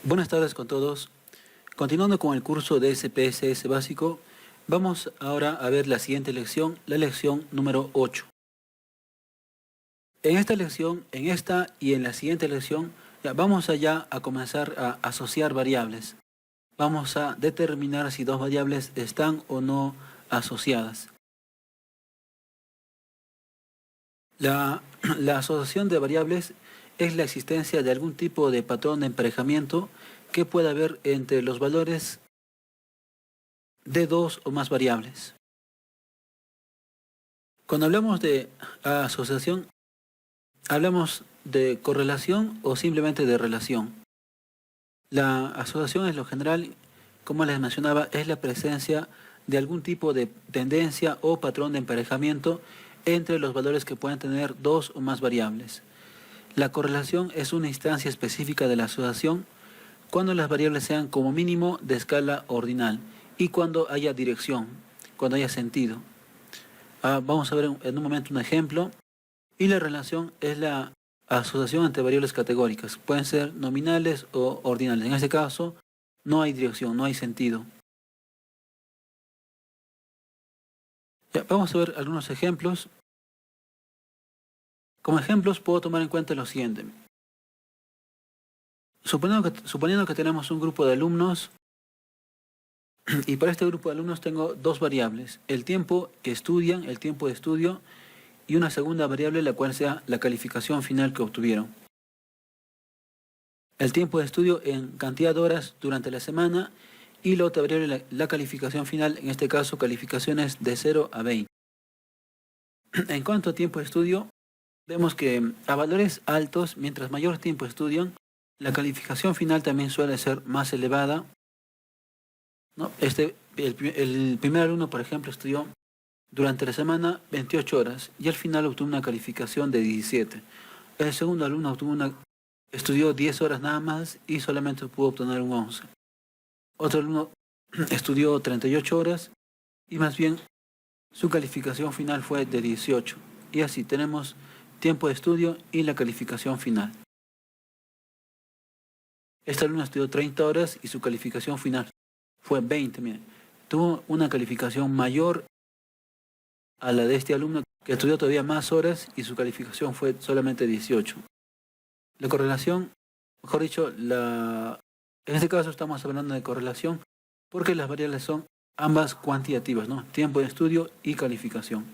Buenas tardes con todos. Continuando con el curso de SPSS básico, vamos ahora a ver la siguiente lección, la lección número 8. En esta lección, en esta y en la siguiente lección, vamos allá a comenzar a asociar variables. Vamos a determinar si dos variables están o no asociadas. La asociación de variables es la existencia de algún tipo de patrón de emparejamiento que pueda haber entre los valores de dos o más variables. Cuando hablamos de asociación, hablamos de correlación o simplemente de relación. La asociación en lo general, como les mencionaba, es la presencia de algún tipo de tendencia o patrón de emparejamiento entre los valores que pueden tener dos o más variables. La correlación es una instancia específica de la asociación cuando las variables sean como mínimo de escala ordinal y cuando haya dirección, cuando haya sentido. Vamos a ver en un momento un ejemplo. Y la relación es la asociación entre variables categóricas. Pueden ser nominales o ordinales. En este caso, no hay dirección, no hay sentido. Vamos a ver algunos ejemplos. Como ejemplos puedo tomar en cuenta lo siguiente. Suponiendo que tenemos un grupo de alumnos y para este grupo de alumnos tengo dos variables. El tiempo que estudian, el tiempo de estudio y una segunda variable la cual sea la calificación final que obtuvieron. El tiempo de estudio en cantidad de horas durante la semana y la otra variable la calificación final, en este caso calificaciones de 0 a 20. En cuanto a tiempo de estudio, vemos que a valores altos, mientras mayor tiempo estudian, la calificación final también suele ser más elevada, ¿no? El primer alumno, por ejemplo, estudió durante la semana 28 horas y al final obtuvo una calificación de 17. El segundo alumno estudió 10 horas nada más y solamente pudo obtener un 11. Otro alumno estudió 38 horas y más bien su calificación final fue de 18. Y así tenemos tiempo de estudio y la calificación final. Este alumno estudió 30 horas y su calificación final fue 20. Miren, tuvo una calificación mayor a la de este alumno que estudió todavía más horas y su calificación fue solamente 18. La correlación, mejor dicho, en este caso estamos hablando de correlación porque las variables son ambas cuantitativas, ¿no? Tiempo de estudio y calificación.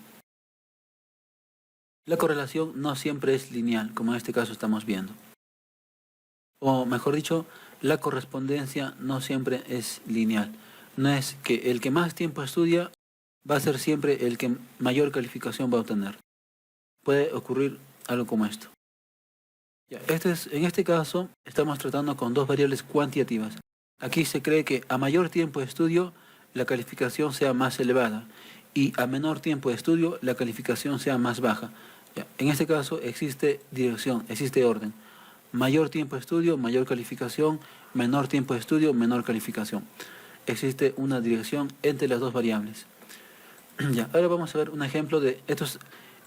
La correlación no siempre es lineal, como en este caso estamos viendo. O mejor dicho, la correspondencia no siempre es lineal. No es que el que más tiempo estudia va a ser siempre el que mayor calificación va a obtener. Puede ocurrir algo como esto. En este caso estamos tratando con dos variables cuantitativas. Aquí se cree que a mayor tiempo de estudio la calificación sea más elevada y a menor tiempo de estudio la calificación sea más baja. En este caso existe dirección, existe orden. Mayor tiempo de estudio, mayor calificación, menor tiempo de estudio, menor calificación. Existe una dirección entre las dos variables. Ahora vamos a ver un ejemplo de estos.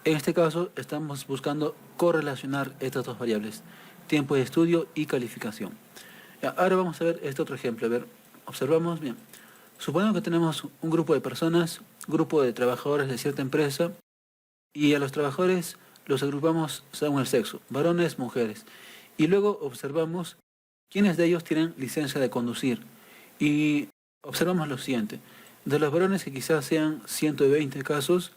En este caso estamos buscando correlacionar estas dos variables, tiempo de estudio y calificación. Ahora vamos a ver este otro ejemplo. A ver, observamos bien. Supongamos que tenemos un grupo de personas, grupo de trabajadores de cierta empresa, y a los trabajadores los agrupamos según el sexo, varones, mujeres. Y luego observamos quiénes de ellos tienen licencia de conducir. Y observamos lo siguiente. De los varones, que quizás sean 120 casos,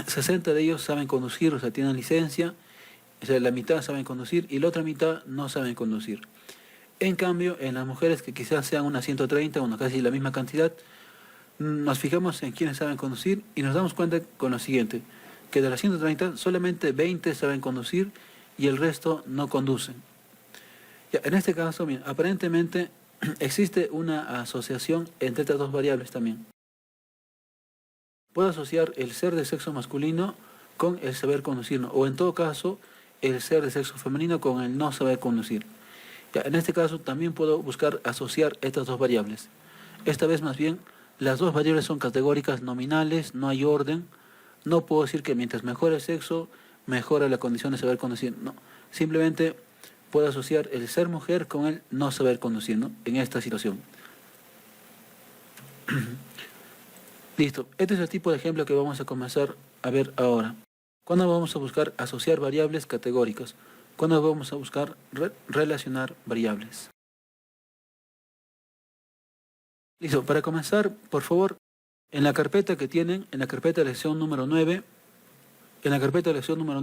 60 de ellos saben conducir, o sea, tienen licencia, o sea, la mitad saben conducir y la otra mitad no saben conducir. En cambio, en las mujeres, que quizás sean unas 130, casi la misma cantidad, nos fijamos en quiénes saben conducir y nos damos cuenta con lo siguiente, que de las 130 solamente 20 saben conducir y el resto no conducen. En este caso, bien, aparentemente existe una asociación entre estas dos variables también. Puedo asociar el ser de sexo masculino con el saber conducir, ¿no? O en todo caso, el ser de sexo femenino con el no saber conducir. En este caso también puedo buscar asociar estas dos variables. Esta vez más bien, las dos variables son categóricas nominales, no hay orden. No puedo decir que mientras mejora el sexo, mejora la condición de saber conducir. No, simplemente puedo asociar el ser mujer con el no saber conducir, ¿no? En esta situación. Listo, este es el tipo de ejemplo que vamos a comenzar a ver ahora. ¿Cuándo vamos a buscar asociar variables categóricas? ¿Cuándo vamos a buscar relacionar variables? Listo, para comenzar, por favor, en la carpeta que tienen, en la carpeta de lección número 9, en la carpeta de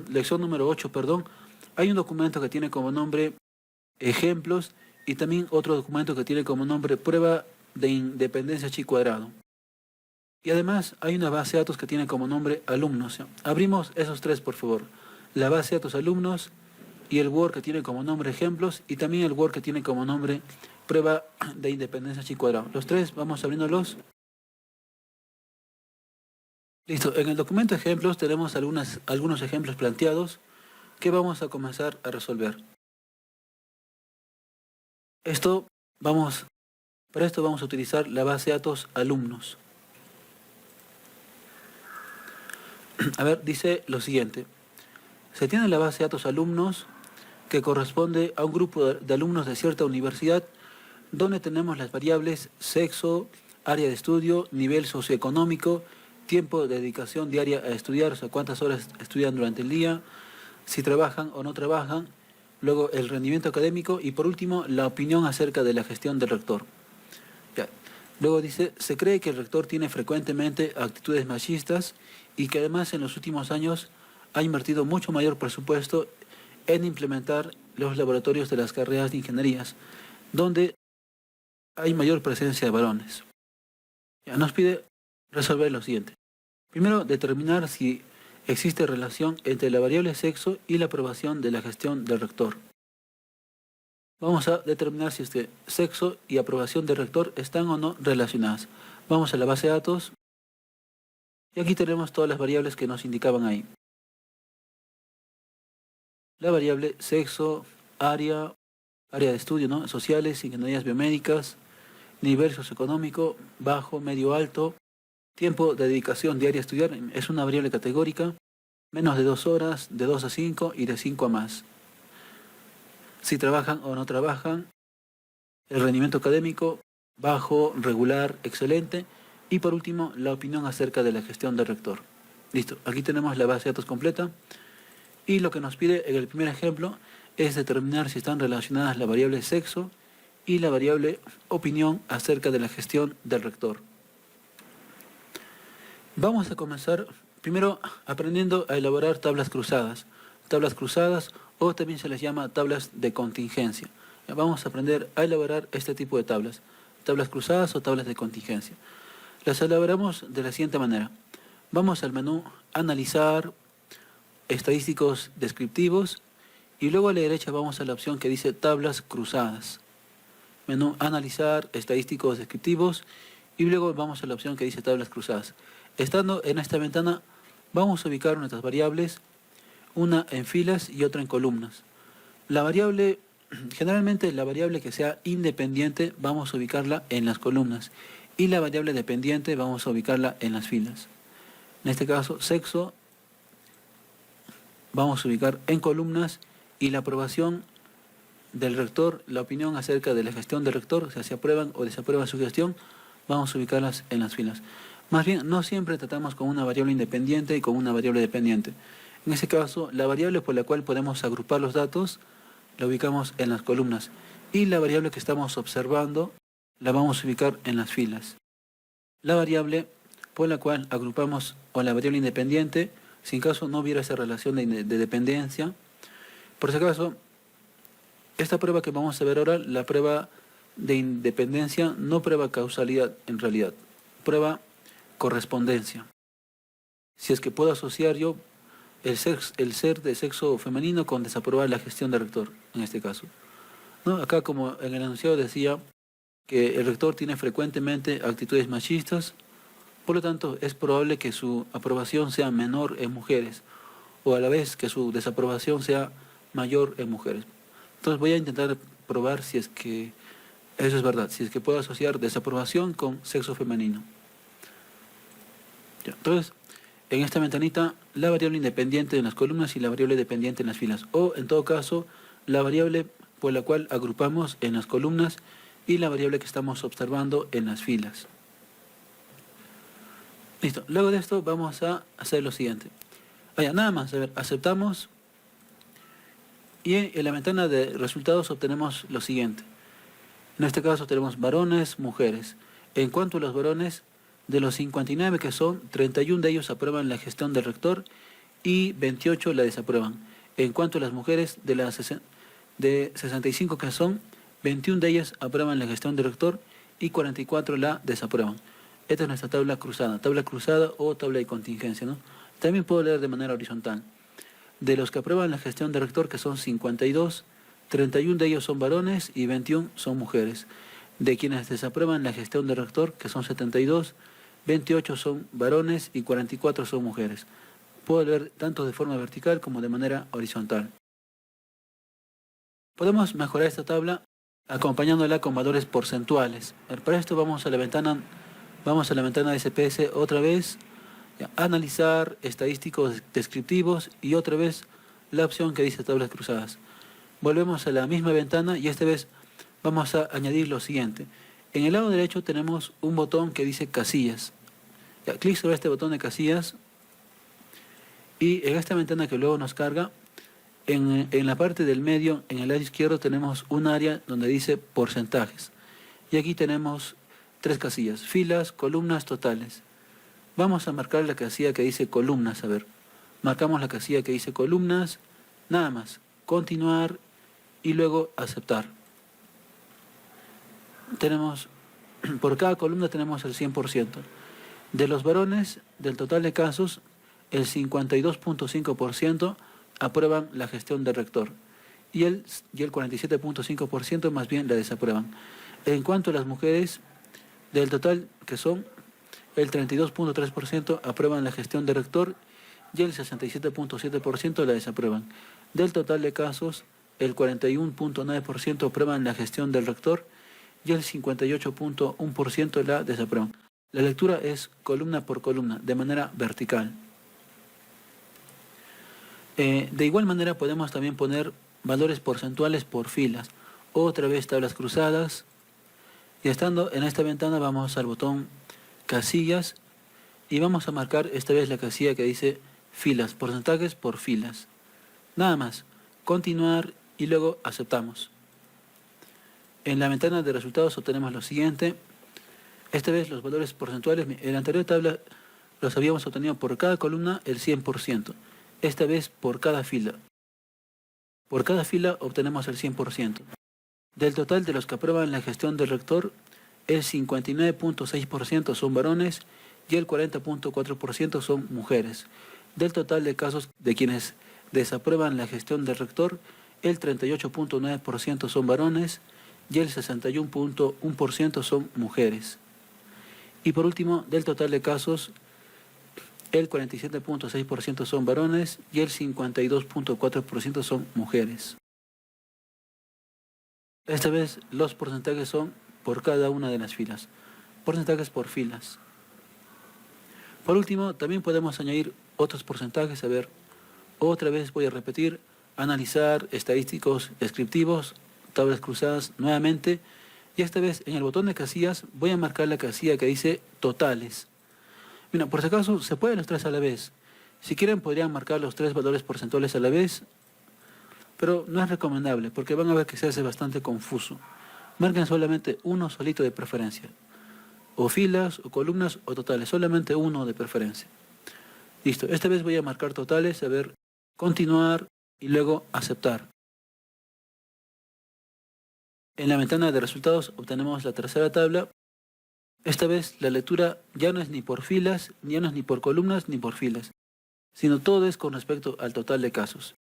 lección número 8, perdón, hay un documento que tiene como nombre ejemplos y también otro documento que tiene como nombre prueba de independencia chi cuadrado. Y además hay una base de datos que tiene como nombre alumnos. Abrimos esos tres, por favor. La base de datos alumnos y el Word que tiene como nombre ejemplos y también el Word que tiene como nombre prueba de independencia chi cuadrado. Los tres vamos abriéndolos. Listo, en el documento ejemplos tenemos algunos ejemplos planteados que vamos a comenzar a resolver. Para esto vamos a utilizar la base de datos alumnos. A ver, dice lo siguiente. Se tiene la base de datos alumnos que corresponde a un grupo de alumnos de cierta universidad donde tenemos las variables sexo, área de estudio, nivel socioeconómico, tiempo de dedicación diaria a estudiar, o sea, cuántas horas estudian durante el día, si trabajan o no trabajan, luego el rendimiento académico y por último la opinión acerca de la gestión del rector. Ya. Luego dice, se cree que el rector tiene frecuentemente actitudes machistas y que además en los últimos años ha invertido mucho mayor presupuesto en implementar los laboratorios de las carreras de ingenierías, donde hay mayor presencia de varones. Ya, nos pide resolver lo siguiente. Primero, determinar si existe relación entre la variable sexo y la aprobación de la gestión del rector. Vamos a determinar si sexo y aprobación del rector están o no relacionadas. Vamos a la base de datos y aquí tenemos todas las variables que nos indicaban ahí. La variable sexo, área de estudio, ¿no? Sociales, ingenierías biomédicas, nivel socioeconómico, bajo, medio, alto, tiempo de dedicación diaria a estudiar, es una variable categórica, menos de 2 horas, de 2 a 5 y de 5 a más. Si trabajan o no trabajan, el rendimiento académico, bajo, regular, excelente, y por último, la opinión acerca de la gestión del rector. Listo, aquí tenemos la base de datos completa, y lo que nos pide en el primer ejemplo es determinar si están relacionadas la variable sexo y la variable opinión acerca de la gestión del rector. Vamos a comenzar primero aprendiendo a elaborar tablas cruzadas. Tablas cruzadas o también se les llama tablas de contingencia. Vamos a aprender a elaborar este tipo de tablas. Tablas cruzadas o tablas de contingencia. Las elaboramos de la siguiente manera. Vamos al menú Analizar, Estadísticos descriptivos y luego a la derecha vamos a la opción que dice Tablas cruzadas. Menú Analizar, Estadísticos descriptivos y luego vamos a la opción que dice Tablas cruzadas. Estando en esta ventana vamos a ubicar nuestras variables, una en filas y otra en columnas. Generalmente la variable que sea independiente vamos a ubicarla en las columnas y la variable dependiente vamos a ubicarla en las filas. En este caso, sexo vamos a ubicar en columnas y la aprobación del rector, la opinión acerca de la gestión del rector, o sea, si aprueban o desaprueban su gestión, vamos a ubicarlas en las filas. Más bien, no siempre tratamos con una variable independiente y con una variable dependiente. En ese caso, la variable por la cual podemos agrupar los datos, la ubicamos en las columnas. Y la variable que estamos observando, la vamos a ubicar en las filas. La variable por la cual agrupamos, o la variable independiente, si en caso no hubiera esa relación de dependencia. Por si acaso, esta prueba que vamos a ver ahora, la prueba de independencia, no prueba causalidad en realidad, prueba correspondencia. Si es que puedo asociar yo el ser de sexo femenino con desaprobar la gestión del rector, en este caso. ¿No? Acá, como en el enunciado decía, que el rector tiene frecuentemente actitudes machistas, por lo tanto es probable que su aprobación sea menor en mujeres, o a la vez que su desaprobación sea mayor en mujeres. Entonces voy a intentar probar si es que eso es verdad, si es que puedo asociar desaprobación con sexo femenino. Ya, entonces, en esta ventanita, la variable independiente en las columnas y la variable dependiente en las filas. O, en todo caso, la variable por la cual agrupamos en las columnas y la variable que estamos observando en las filas. Listo, luego de esto vamos a hacer lo siguiente. Nada más, a ver, aceptamos y en la ventana de resultados obtenemos lo siguiente. En este caso tenemos varones, mujeres. En cuanto a los varones, de los 59 que son, 31 de ellos aprueban la gestión del rector y 28 la desaprueban. En cuanto a las mujeres, de 65 que son, 21 de ellas aprueban la gestión del rector y 44 la desaprueban. Esta es nuestra tabla cruzada o tabla de contingencia, ¿no? También puedo leer de manera horizontal. De los que aprueban la gestión del rector, que son 52, 31 de ellos son varones y 21 son mujeres. De quienes desaprueban la gestión del rector, que son 72, 28 son varones y 44 son mujeres. Puedo leer tanto de forma vertical como de manera horizontal. Podemos mejorar esta tabla acompañándola con valores porcentuales. Para esto vamos a la ventana de SPS otra vez, analizar estadísticos descriptivos y otra vez la opción que dice tablas cruzadas. Volvemos a la misma ventana y esta vez vamos a añadir lo siguiente. En el lado derecho tenemos un botón que dice casillas. Clic sobre este botón de casillas y en esta ventana que luego nos carga, en la parte del medio, en el lado izquierdo, tenemos un área donde dice porcentajes. Y aquí tenemos 3 casillas, filas, columnas, totales. Vamos a marcar la casilla que dice columnas, a ver. Marcamos la casilla que dice columnas, nada más. Continuar y luego aceptar. Por cada columna tenemos el 100%. De los varones, del total de casos, el 52.5% aprueban la gestión del rector y el 47.5% más bien la desaprueban. En cuanto a las mujeres, del total que son, el 32.3% aprueban la gestión del rector y el 67.7% la desaprueban. Del total de casos, el 41.9% aprueban la gestión del rector y el 58.1% la desaprueban. La lectura es columna por columna, de manera vertical. De igual manera podemos también poner valores porcentuales por filas. Otra vez tablas cruzadas. Y estando en esta ventana vamos al botón casillas y vamos a marcar esta vez la casilla que dice filas, porcentajes por filas. Nada más. Continuar y luego aceptamos. En la ventana de resultados obtenemos lo siguiente. Esta vez los valores porcentuales, en la anterior tabla los habíamos obtenido por cada columna el 100%. Esta vez por cada fila. Por cada fila obtenemos el 100%. Del total de los que aprueban la gestión del rector, el 59.6% son varones y el 40.4% son mujeres. Del total de casos de quienes desaprueban la gestión del rector, el 38.9% son varones y el 61.1% son mujeres. Y por último, del total de casos, el 47.6% son varones y el 52.4% son mujeres. Esta vez los porcentajes son por cada una de las filas. Porcentajes por filas. Por último, también podemos añadir otros porcentajes. A ver, otra vez voy a repetir, analizar estadísticos descriptivos, tablas cruzadas nuevamente. Y esta vez en el botón de casillas voy a marcar la casilla que dice totales. Mira, por si acaso se pueden los 3 a la vez. Si quieren podrían marcar los 3 valores porcentuales a la vez, pero no es recomendable porque van a ver que se hace bastante confuso. Marquen solamente uno solito de preferencia. O filas, o columnas, o totales. Solamente uno de preferencia. Listo. Esta vez voy a marcar totales, a ver, continuar y luego aceptar. En la ventana de resultados obtenemos la tercera tabla. Esta vez la lectura ya no es ni por filas, ya no es ni por columnas, ni por filas, sino todo es con respecto al total de casos.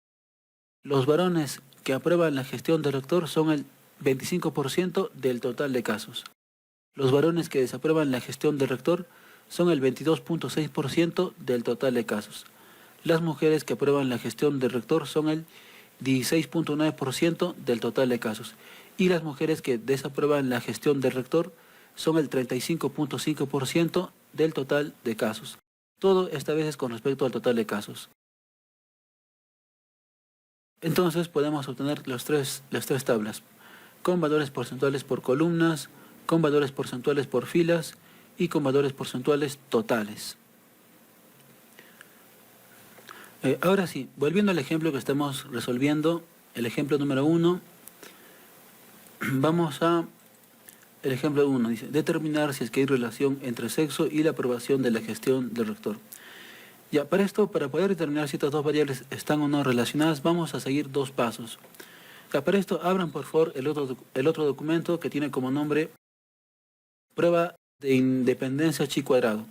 Los varones que aprueban la gestión del rector son el 25% del total de casos. Los varones que desaprueban la gestión del rector son el 22.6% del total de casos. Las mujeres que aprueban la gestión del rector son el 16.9% del total de casos. Y las mujeres que desaprueban la gestión del rector son el 35.5% del total de casos. Todo esta vez es con respecto al total de casos. Entonces podemos obtener las tres tablas, con valores porcentuales por columnas, con valores porcentuales por filas y con valores porcentuales totales. Ahora sí, volviendo al ejemplo que estamos resolviendo, el ejemplo número 1, vamos a... El ejemplo 1 dice, determinar si es que hay relación entre sexo y la aprobación de la gestión del rector. Ya, para esto, para poder determinar si estas dos variables están o no relacionadas, vamos a seguir dos pasos. Ya, para esto, abran por favor el otro documento que tiene como nombre Prueba de Independencia Chi cuadrado.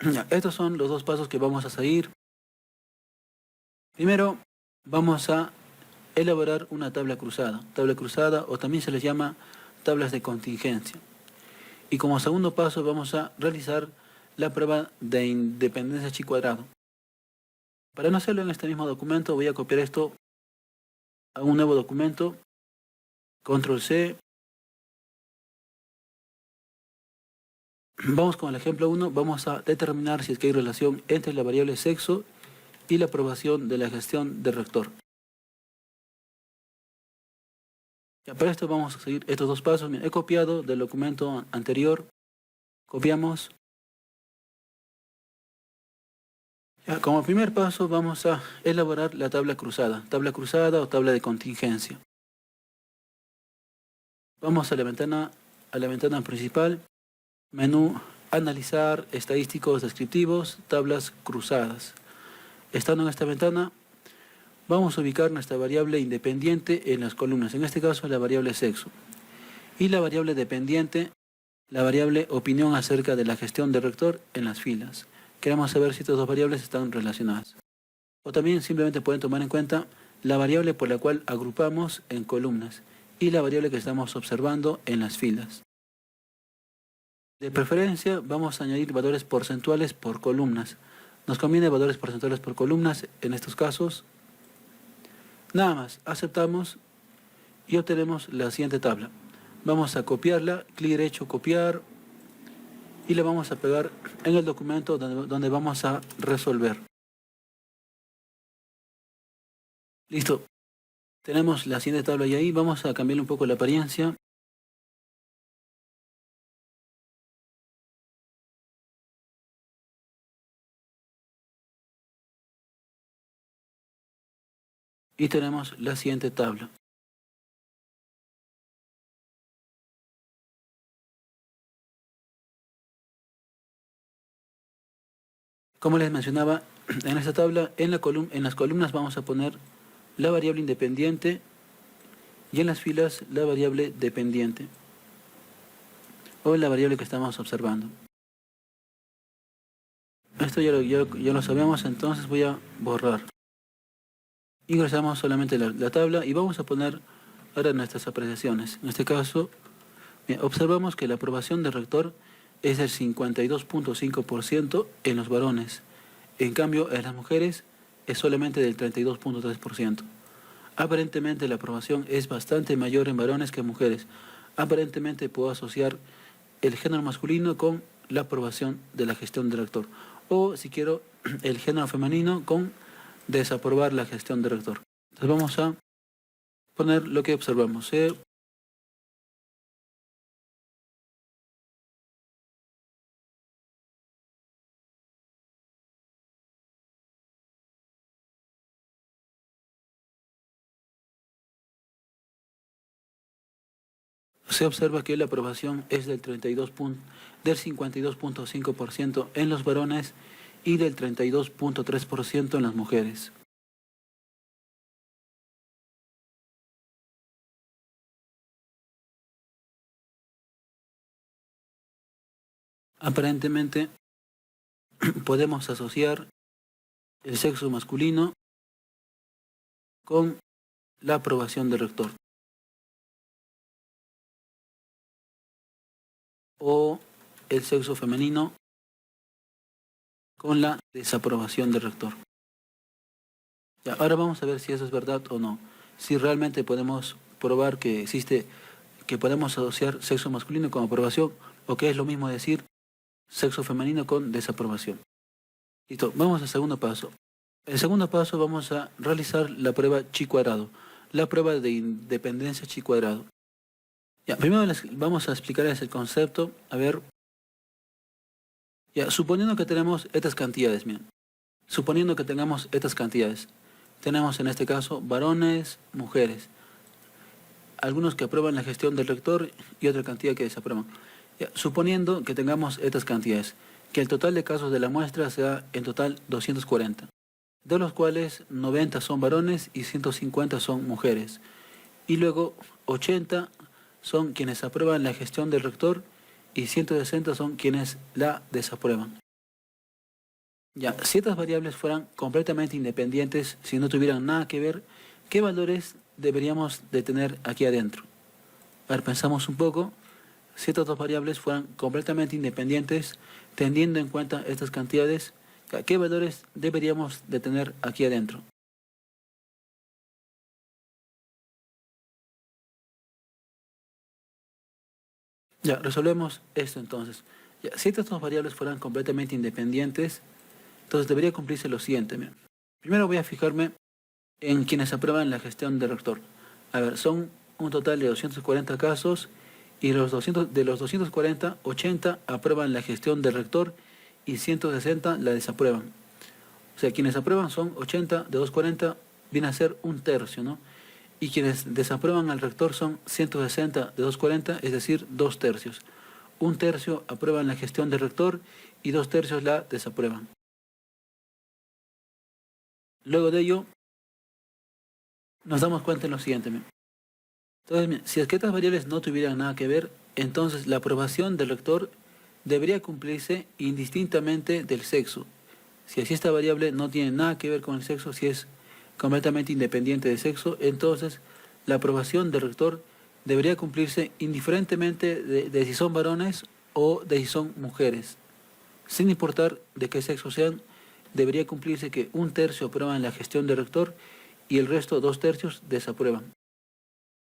Ya, estos son los dos pasos que vamos a seguir. Primero, vamos a elaborar una tabla cruzada o también se les llama tablas de contingencia. Y como segundo paso vamos a realizar la prueba de independencia chi cuadrado. Para no hacerlo en este mismo documento voy a copiar esto a un nuevo documento, control C. Vamos con el ejemplo 1, vamos a determinar si es que hay relación entre la variable sexo y la aprobación de la gestión del rector. Ya, para esto vamos a seguir estos dos pasos. He copiado del documento anterior, copiamos. Ya, como primer paso vamos a elaborar la tabla cruzada o tabla de contingencia. Vamos a la ventana principal, menú, analizar, estadísticos descriptivos, tablas cruzadas. Estando en esta ventana, vamos a ubicar nuestra variable independiente en las columnas, en este caso la variable sexo. Y la variable dependiente, la variable opinión acerca de la gestión del rector en las filas. Queremos saber si estas dos variables están relacionadas. O también simplemente pueden tomar en cuenta la variable por la cual agrupamos en columnas y la variable que estamos observando en las filas. De preferencia vamos a añadir valores porcentuales por columnas. Nos conviene valores porcentuales por columnas en estos casos. Nada más, aceptamos y obtenemos la siguiente tabla. Vamos a copiarla, clic derecho, copiar, y la vamos a pegar en el documento donde vamos a resolver. Listo. Tenemos la siguiente tabla y ahí vamos a cambiarle un poco la apariencia. Y tenemos la siguiente tabla. Como les mencionaba, en esta tabla, en las columnas vamos a poner la variable independiente y en las filas la variable dependiente o la variable que estamos observando. Esto ya lo sabemos, entonces voy a borrar. Ingresamos solamente la tabla y vamos a poner ahora nuestras apreciaciones. En este caso, observamos que la aprobación del rector es del 52.5% en los varones. En cambio, en las mujeres es solamente del 32.3%. Aparentemente la aprobación es bastante mayor en varones que en mujeres. Aparentemente puedo asociar el género masculino con la aprobación de la gestión del rector. O, si quiero, el género femenino con desaprobar la gestión del rector. Entonces vamos a poner lo que observamos. Se observa que la aprobación es del 52.5% en los varones y del 32.3% en las mujeres. Aparentemente podemos asociar el sexo masculino con la aprobación del rector o el sexo femenino con la desaprobación del rector. Ya, ahora vamos a ver si eso es verdad o no. Si realmente podemos probar que podemos asociar sexo masculino con aprobación, o que es lo mismo decir sexo femenino con desaprobación. Listo, vamos al segundo paso. El segundo paso vamos a realizar la prueba chi cuadrado, la prueba de independencia chi cuadrado. Ya, primero vamos a explicarles el concepto. A ver, ya, suponiendo que tenemos estas cantidades, miren. Suponiendo que tengamos estas cantidades. Tenemos en este caso varones, mujeres. Algunos que aprueban la gestión del rector y otra cantidad que desaprueban. Ya, suponiendo que tengamos estas cantidades, que el total de casos de la muestra sea en total 240, de los cuales 90 son varones y 150 son mujeres. Y luego 80 son quienes aprueban la gestión del rector y 160 son quienes la desaprueban. Ya, si estas variables fueran completamente independientes, si no tuvieran nada que ver, ¿qué valores deberíamos de tener aquí adentro? A ver, pensamos un poco. Si estas dos variables fueran completamente independientes, teniendo en cuenta estas cantidades, ¿qué valores deberíamos de tener aquí adentro? Ya, resolvemos esto entonces. Ya, si estas dos variables fueran completamente independientes, entonces debería cumplirse lo siguiente. Miren. Primero voy a fijarme en quienes aprueban la gestión del rector. A ver, son un total de 240 casos y de los 240, 80 aprueban la gestión del rector y 160 la desaprueban. O sea, quienes aprueban son 80 de 240, viene a ser un tercio, ¿no? Y quienes desaprueban al rector son 160 de 240, es decir, 2 tercios. Un tercio aprueban la gestión del rector y 2 tercios la desaprueban. Luego de ello, nos damos cuenta en lo siguiente. Entonces, si es que estas variables no tuvieran nada que ver, entonces la aprobación del rector debería cumplirse indistintamente del sexo. Si así esta variable no tiene nada que ver con el sexo, si es completamente independiente del sexo, entonces la aprobación del rector debería cumplirse indiferentemente de si son varones o de si son mujeres. Sin importar de qué sexo sean, debería cumplirse que un tercio aprueban la gestión del rector y el resto, 2 tercios, desaprueban.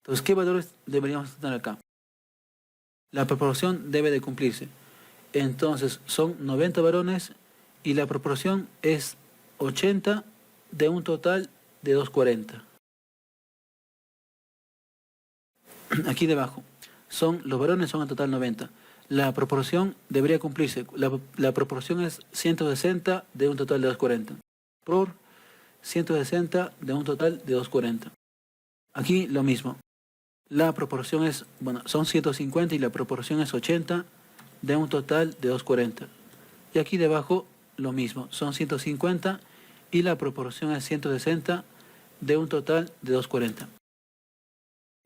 Entonces, ¿qué valores deberíamos tener acá? La proporción debe de cumplirse. Entonces, son 90 varones y la proporción es 80 de un total de 240. Aquí debajo, los varones son en total 90. La proporción debería cumplirse. La proporción es 160 de un total de 240. Por 160 de un total de 240. Aquí lo mismo. La proporción es, son 150 y la proporción es 80 de un total de 240. Y aquí debajo lo mismo, son 150 y la proporción es 160 de un total de 240.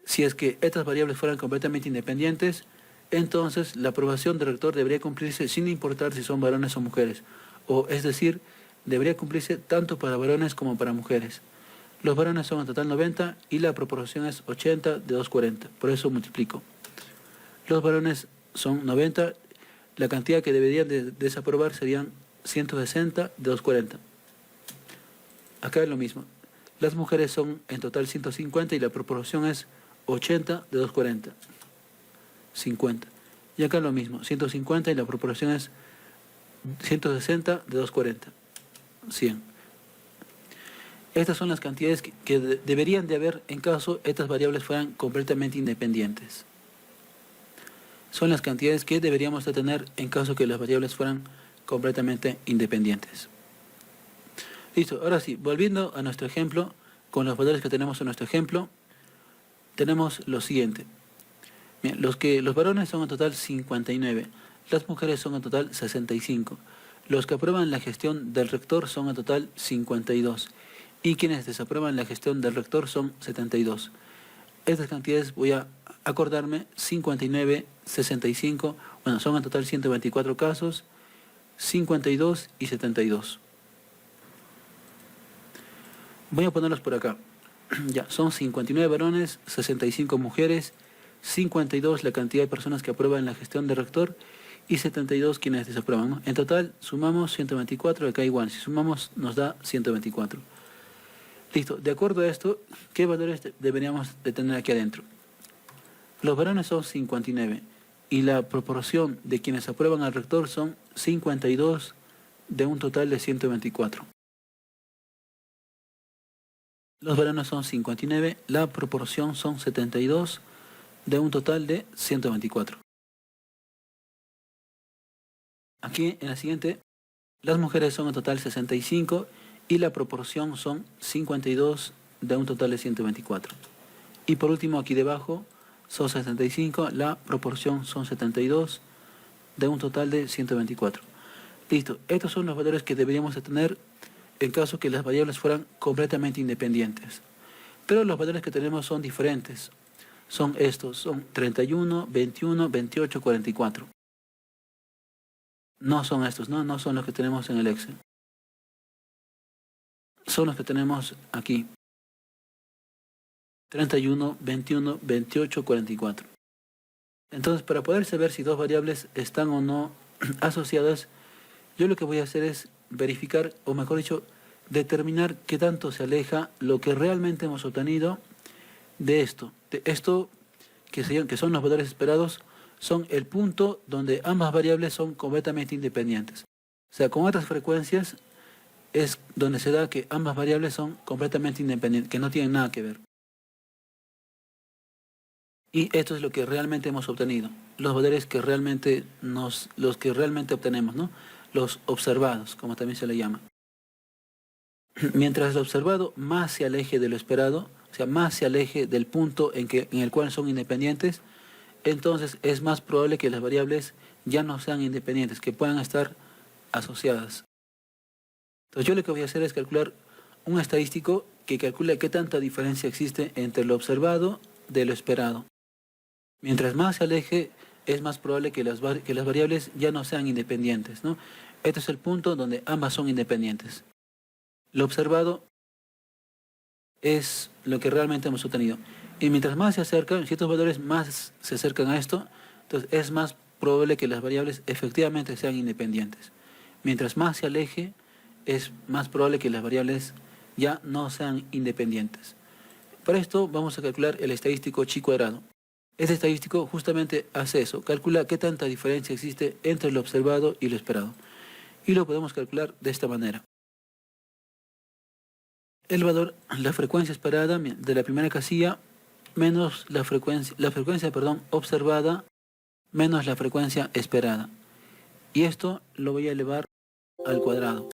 Si es que estas variables fueran completamente independientes, entonces la aprobación del rector debería cumplirse sin importar si son varones o mujeres. O es decir, debería cumplirse tanto para varones como para mujeres. Los varones son en total 90 y la proporción es 80 de 240. Por eso multiplico. Los varones son 90, la cantidad que deberían de desaprobar serían 160 de 240. Acá es lo mismo. Las mujeres son en total 150 y la proporción es 80 de 240. 50. Y acá lo mismo, 150 y la proporción es 160 de 240. 100. Estas son las cantidades que deberían de haber en caso estas variables fueran completamente independientes. Son las cantidades que deberíamos de tener en caso que las variables fueran completamente independientes. Listo, ahora sí, volviendo a nuestro ejemplo, con los valores que tenemos en nuestro ejemplo, tenemos lo siguiente. Bien, los varones son en total 59, las mujeres son en total 65, los que aprueban la gestión del rector son en total 52 y quienes desaprueban la gestión del rector son 72. Estas cantidades voy a acordarme: 59, 65, son en total 124 casos, 52 y 72. Voy a ponerlos por acá. Ya, son 59 varones, 65 mujeres, 52 la cantidad de personas que aprueban la gestión del rector y 72 quienes desaprueban, ¿no? En total sumamos 124, acá igual, si sumamos nos da 124. Listo, de acuerdo a esto, ¿qué valores deberíamos de tener aquí adentro? Los varones son 59 y la proporción de quienes aprueban al rector son 52 de un total de 124. Los varones son 59, la proporción son 72 de un total de 124. Aquí en la siguiente, las mujeres son en total 65 y la proporción son 52 de un total de 124. Y por último aquí debajo son 65, la proporción son 72 de un total de 124. Listo, estos son los valores que deberíamos de tener en caso que las variables fueran completamente independientes. Pero los valores que tenemos son diferentes. Son estos, son 31, 21, 28, 44. No son estos, no son los que tenemos en el Excel. Son los que tenemos aquí. 31, 21, 28, 44. Entonces, para poder saber si dos variables están o no asociadas, yo lo que voy a hacer es verificar, o mejor dicho, determinar qué tanto se aleja lo que realmente hemos obtenido de esto. De esto que son los valores esperados, son el punto donde ambas variables son completamente independientes. O sea, con otras frecuencias es donde se da que ambas variables son completamente independientes, que no tienen nada que ver. Y esto es lo que realmente hemos obtenido, los valores que realmente los que realmente obtenemos, ¿no? Los observados, como también se le llama. Mientras el observado más se aleje de lo esperado, o sea, más se aleje del punto en el cual son independientes, entonces es más probable que las variables ya no sean independientes, que puedan estar asociadas. Entonces yo lo que voy a hacer es calcular un estadístico que calcule qué tanta diferencia existe entre lo observado de lo esperado. Mientras más se aleje, es más probable que las variables ya no sean independientes, ¿no? Este es el punto donde ambas son independientes. Lo observado es lo que realmente hemos obtenido. Y mientras más se acercan, si estos valores más se acercan a esto, entonces es más probable que las variables efectivamente sean independientes. Mientras más se aleje, es más probable que las variables ya no sean independientes. Para esto vamos a calcular el estadístico chi cuadrado. Este estadístico justamente hace eso, calcula qué tanta diferencia existe entre lo observado y lo esperado. Y lo podemos calcular de esta manera. El valor, la frecuencia esperada de la primera casilla menos la frecuencia observada menos la frecuencia esperada. Y esto lo voy a elevar al cuadrado.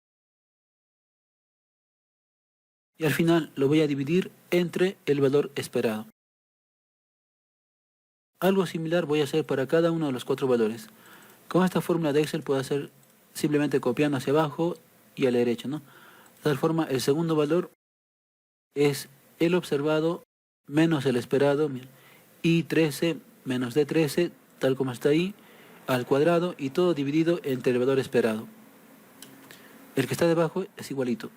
Y al final lo voy a dividir entre el valor esperado. Algo similar voy a hacer para cada uno de los 4 valores. Con esta fórmula de Excel puedo hacer simplemente copiando hacia abajo y a la derecha, ¿no? De tal forma, el segundo valor es el observado menos el esperado, y 13 menos D13, tal como está ahí, al cuadrado, y todo dividido entre el valor esperado. El que está debajo es igualito.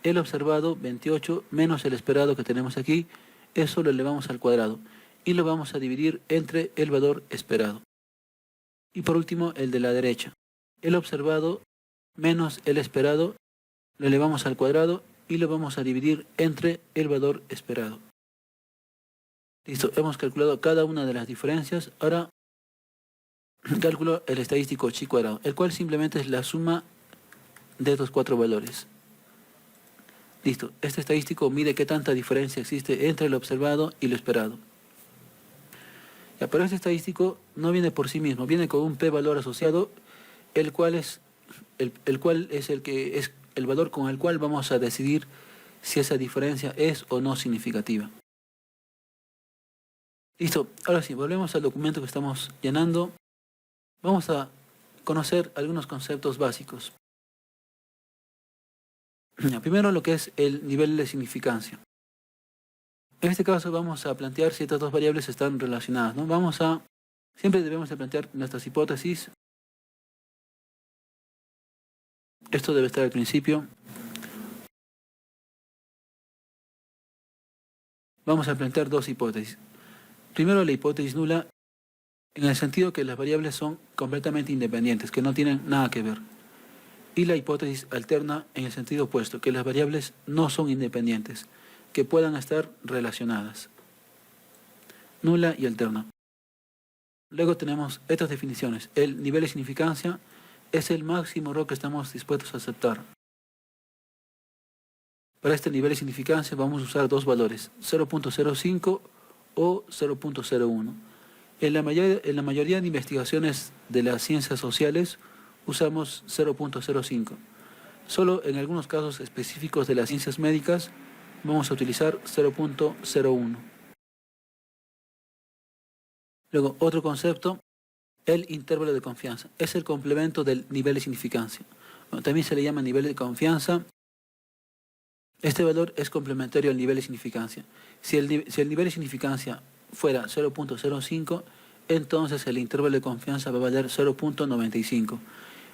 El observado, 28, menos el esperado que tenemos aquí, eso lo elevamos al cuadrado, y lo vamos a dividir entre el valor esperado. Y por último, el de la derecha. El observado menos el esperado, lo elevamos al cuadrado, y lo vamos a dividir entre el valor esperado. Listo, hemos calculado cada una de las diferencias. Ahora calculo el estadístico chi cuadrado, el cual simplemente es la suma de estos 4 valores. Listo, este estadístico mide qué tanta diferencia existe entre lo observado y lo esperado. Ya, pero este estadístico no viene por sí mismo, viene con un p-valor asociado, el cual es el valor con el cual vamos a decidir si esa diferencia es o no significativa. Listo, ahora sí, volvemos al documento que estamos llenando. Vamos a conocer algunos conceptos básicos. Primero, lo que es el nivel de significancia. En este caso vamos a plantear si estas dos variables están relacionadas, ¿no? Siempre debemos de plantear nuestras hipótesis. Esto debe estar al principio. Vamos a plantear dos hipótesis. Primero, la hipótesis nula, en el sentido que las variables son completamente independientes, que no tienen nada que ver. Y la hipótesis alterna en el sentido opuesto, que las variables no son independientes, que puedan estar relacionadas. Nula y alterna. Luego tenemos estas definiciones. El nivel de significancia es el máximo error que estamos dispuestos a aceptar. Para este nivel de significancia vamos a usar dos valores, 0.05 o 0.01. En la mayoría de investigaciones de las ciencias sociales usamos 0.05. Solo en algunos casos específicos de las ciencias médicas vamos a utilizar 0.01. Luego, otro concepto, el intervalo de confianza. Es el complemento del nivel de significancia. Bueno, también se le llama nivel de confianza. Este valor es complementario al nivel de significancia. Si el nivel de significancia fuera 0.05, entonces el intervalo de confianza va a valer 0.95.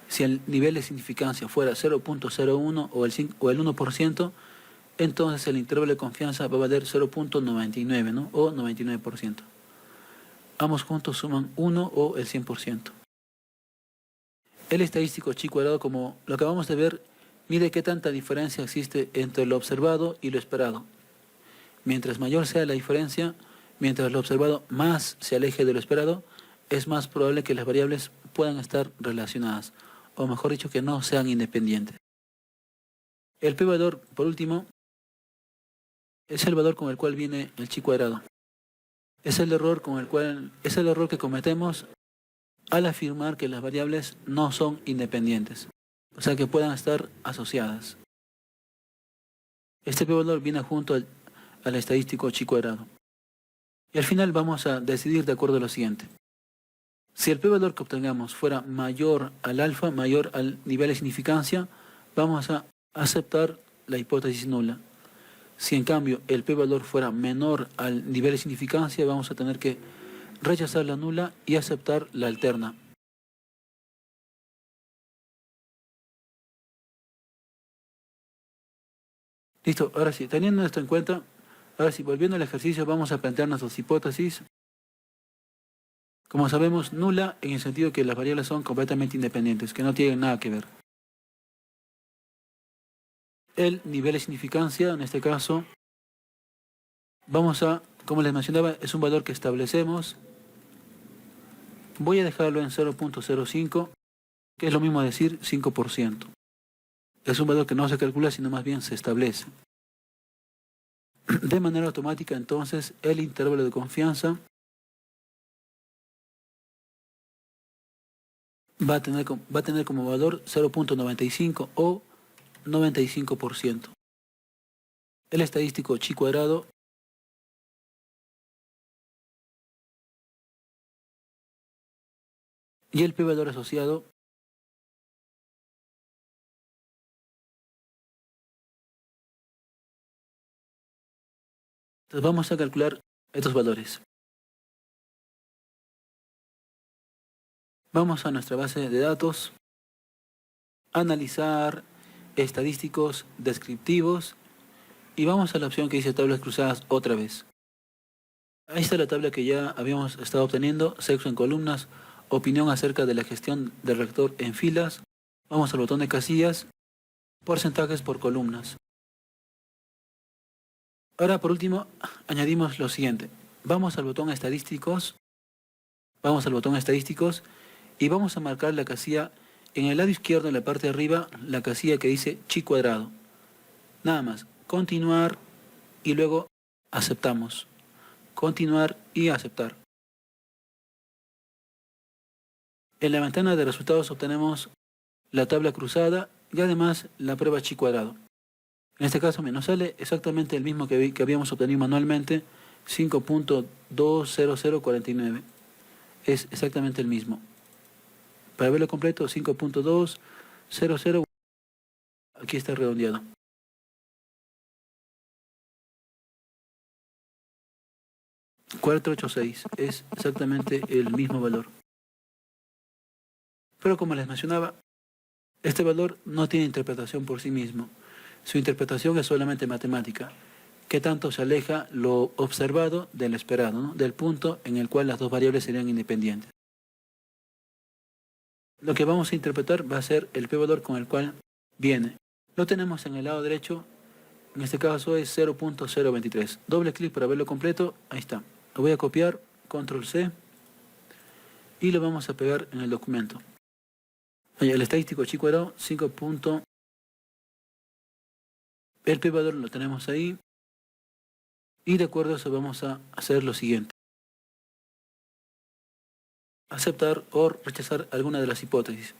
Si el nivel de significancia fuera 0.01 o el 1%, entonces el intervalo de confianza va a valer 0.99, ¿no? O 99%. Ambos juntos suman 1 o el 100%. El estadístico chi cuadrado, como lo acabamos de ver, mide qué tanta diferencia existe entre lo observado y lo esperado. Mientras mayor sea la diferencia, mientras lo observado más se aleje de lo esperado, es más probable que las variables puedan estar relacionadas, o mejor dicho, que no sean independientes. El p-valor, por último, es el valor con el cual viene el chi cuadrado. Es el error que cometemos al afirmar que las variables no son independientes, o sea que puedan estar asociadas. Este p-valor viene junto al estadístico chi cuadrado. Y al final vamos a decidir de acuerdo a lo siguiente. Si el p-valor que obtengamos fuera mayor al alfa, mayor al nivel de significancia, vamos a aceptar la hipótesis nula. Si en cambio el p-valor fuera menor al nivel de significancia, vamos a tener que rechazar la nula y aceptar la alterna. Listo, ahora sí, teniendo esto en cuenta, ahora sí, volviendo al ejercicio, vamos a plantear nuestras hipótesis. Como sabemos, nula en el sentido que las variables son completamente independientes, que no tienen nada que ver. El nivel de significancia, en este caso, como les mencionaba, es un valor que establecemos. Voy a dejarlo en 0.05, que es lo mismo decir 5%. Es un valor que no se calcula, sino más bien se establece. De manera automática, entonces, el intervalo de confianza va a tener como valor 0.95 o 95%. El estadístico chi cuadrado y el p-valor asociado entonces vamos a calcular estos valores. Vamos a nuestra base de datos, analizar estadísticos descriptivos y vamos a la opción que dice tablas cruzadas otra vez. Ahí está la tabla que ya habíamos estado obteniendo, sexo en columnas, opinión acerca de la gestión del rector en filas. Vamos al botón de casillas, porcentajes por columnas. Ahora por último añadimos lo siguiente. Vamos al botón estadísticos y vamos a marcar la casilla en el lado izquierdo, en la parte de arriba, la casilla que dice chi cuadrado. Nada más, continuar y luego aceptamos. Continuar y aceptar. En la ventana de resultados obtenemos la tabla cruzada y además la prueba chi cuadrado. En este caso nos sale exactamente el mismo que habíamos obtenido manualmente, 5.20049. Es exactamente el mismo. Para verlo completo, 5.200, aquí está redondeado. ...486, es exactamente el mismo valor. Pero como les mencionaba, este valor no tiene interpretación por sí mismo. Su interpretación es solamente matemática. ¿Qué tanto se aleja lo observado del esperado, ¿no? Del punto en el cual las dos variables serían independientes? Lo que vamos a interpretar va a ser el p-valor con el cual viene. Lo tenemos en el lado derecho, en este caso es 0.023. Doble clic para verlo completo, ahí está. Lo voy a copiar, control C, y lo vamos a pegar en el documento. El estadístico chi cuadrado, 5. El p-valor lo tenemos ahí. Y de acuerdo a eso vamos a hacer lo siguiente. Aceptar o rechazar alguna de las hipótesis.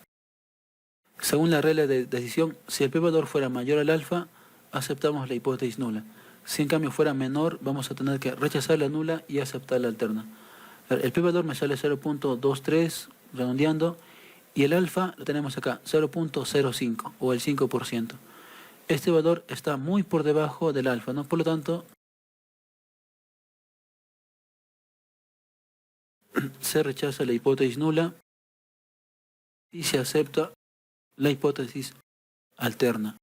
Según la regla de decisión, si el p-valor fuera mayor al alfa, aceptamos la hipótesis nula. Si en cambio fuera menor, vamos a tener que rechazar la nula y aceptar la alterna. El p-valor me sale 0.23, redondeando, y el alfa lo tenemos acá, 0.05 o el 5%. Este valor está muy por debajo del alfa, ¿no? Por lo tanto, se rechaza la hipótesis nula y se acepta la hipótesis alterna.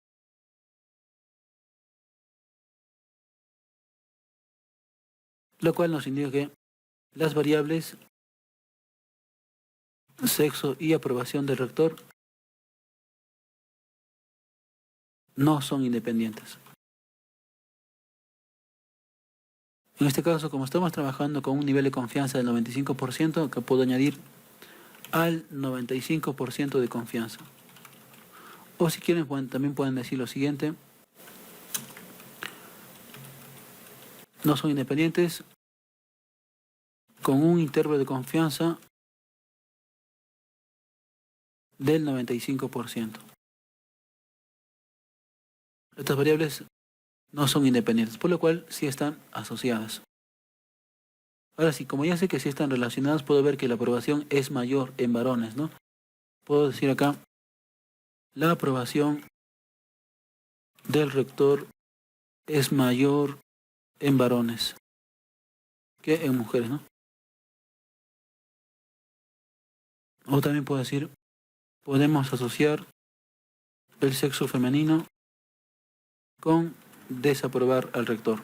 Lo cual nos indica que las variables sexo y aprobación del rector no son independientes. En este caso, como estamos trabajando con un nivel de confianza del 95%, que puedo añadir al 95% de confianza. O si quieren, también pueden decir lo siguiente. No son independientes con un intervalo de confianza del 95%. Estas variables no son independientes, por lo cual sí están asociadas. Ahora sí, como ya sé que sí están relacionadas, puedo ver que la aprobación es mayor en varones, ¿no? Puedo decir acá, la aprobación del rector es mayor en varones que en mujeres, ¿no? O también puedo decir, podemos asociar el sexo femenino con desaprobar al rector.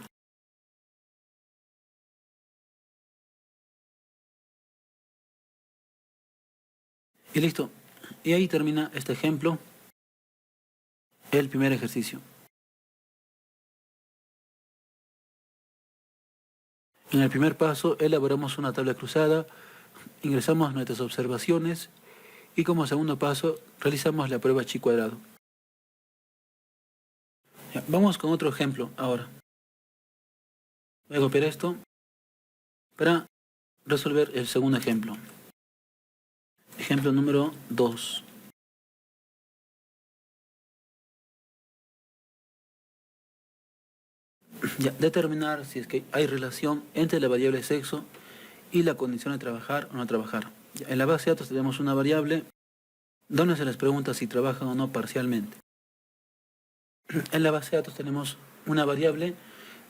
Y listo. Y ahí termina este ejemplo, el primer ejercicio. En el primer paso elaboramos una tabla cruzada, ingresamos nuestras observaciones y como segundo paso realizamos la prueba chi cuadrado. Ya, vamos con otro ejemplo ahora. Voy a copiar esto para resolver el segundo ejemplo. Ejemplo número 2. Ya, determinar si es que hay relación entre la variable sexo y la condición de trabajar o no trabajar. Ya, en la base de datos tenemos una variable donde se les pregunta si trabajan o no parcialmente. En la base de datos tenemos una variable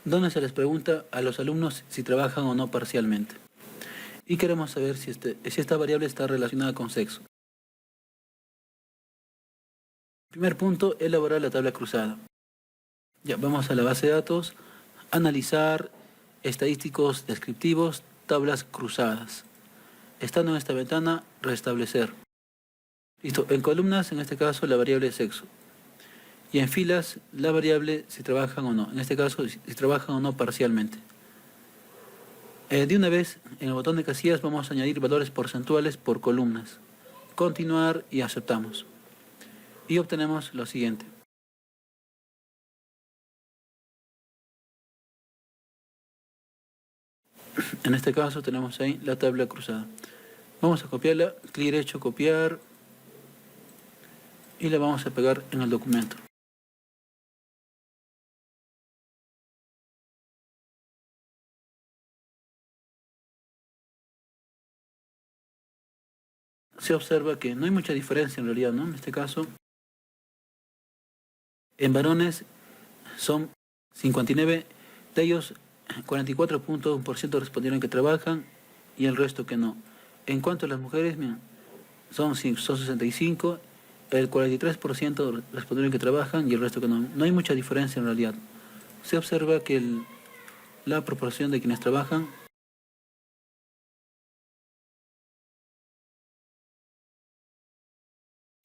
donde se les pregunta a los alumnos si trabajan o no parcialmente. Y queremos saber si esta variable está relacionada con sexo. Primer punto, elaborar la tabla cruzada. Ya, vamos a la base de datos, analizar estadísticos descriptivos, tablas cruzadas. Estando en esta ventana, restablecer. Listo, en columnas, en este caso, la variable sexo. Y en filas, la variable si trabajan o no. En este caso, si trabajan o no parcialmente. De una vez, en el botón de casillas vamos a añadir valores porcentuales por columnas. Continuar y aceptamos. Y obtenemos lo siguiente. En este caso tenemos ahí la tabla cruzada. Vamos a copiarla, clic derecho, copiar. Y la vamos a pegar en el documento. Se observa que no hay mucha diferencia en realidad, ¿no? En este caso, en varones son 59, de ellos 44.1% respondieron que trabajan y el resto que no. En cuanto a las mujeres, mira, son 65, el 43% respondieron que trabajan y el resto que no. No hay mucha diferencia en realidad. Se observa que la proporción de quienes trabajan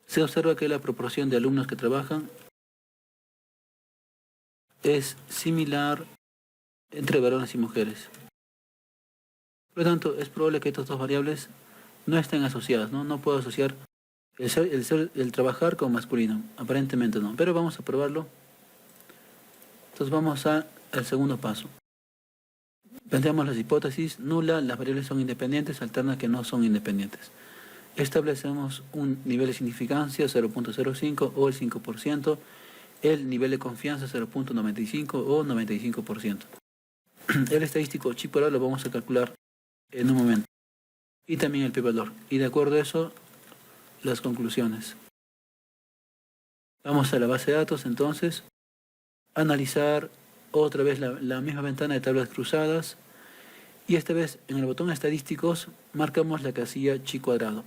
se observa que la proporción de alumnos que trabajan es similar entre varones y mujeres. Por lo tanto, es probable que estas dos variables no estén asociadas, ¿no? No puedo asociar el trabajar con masculino, aparentemente no, pero vamos a probarlo Entonces vamos al segundo paso. Planteamos las hipótesis: nula, las variables son independientes; alterna, que no son independientes. Establecemos un nivel de significancia 0.05 o el 5%, el nivel de confianza 0.95 o 95%. El estadístico chi-cuadrado lo vamos a calcular en un momento. Y también el p-valor. Y de acuerdo a eso, las conclusiones. Vamos a la base de datos entonces. Analizar otra vez la misma ventana de tablas cruzadas. Y esta vez en el botón estadísticos marcamos la casilla chi-cuadrado.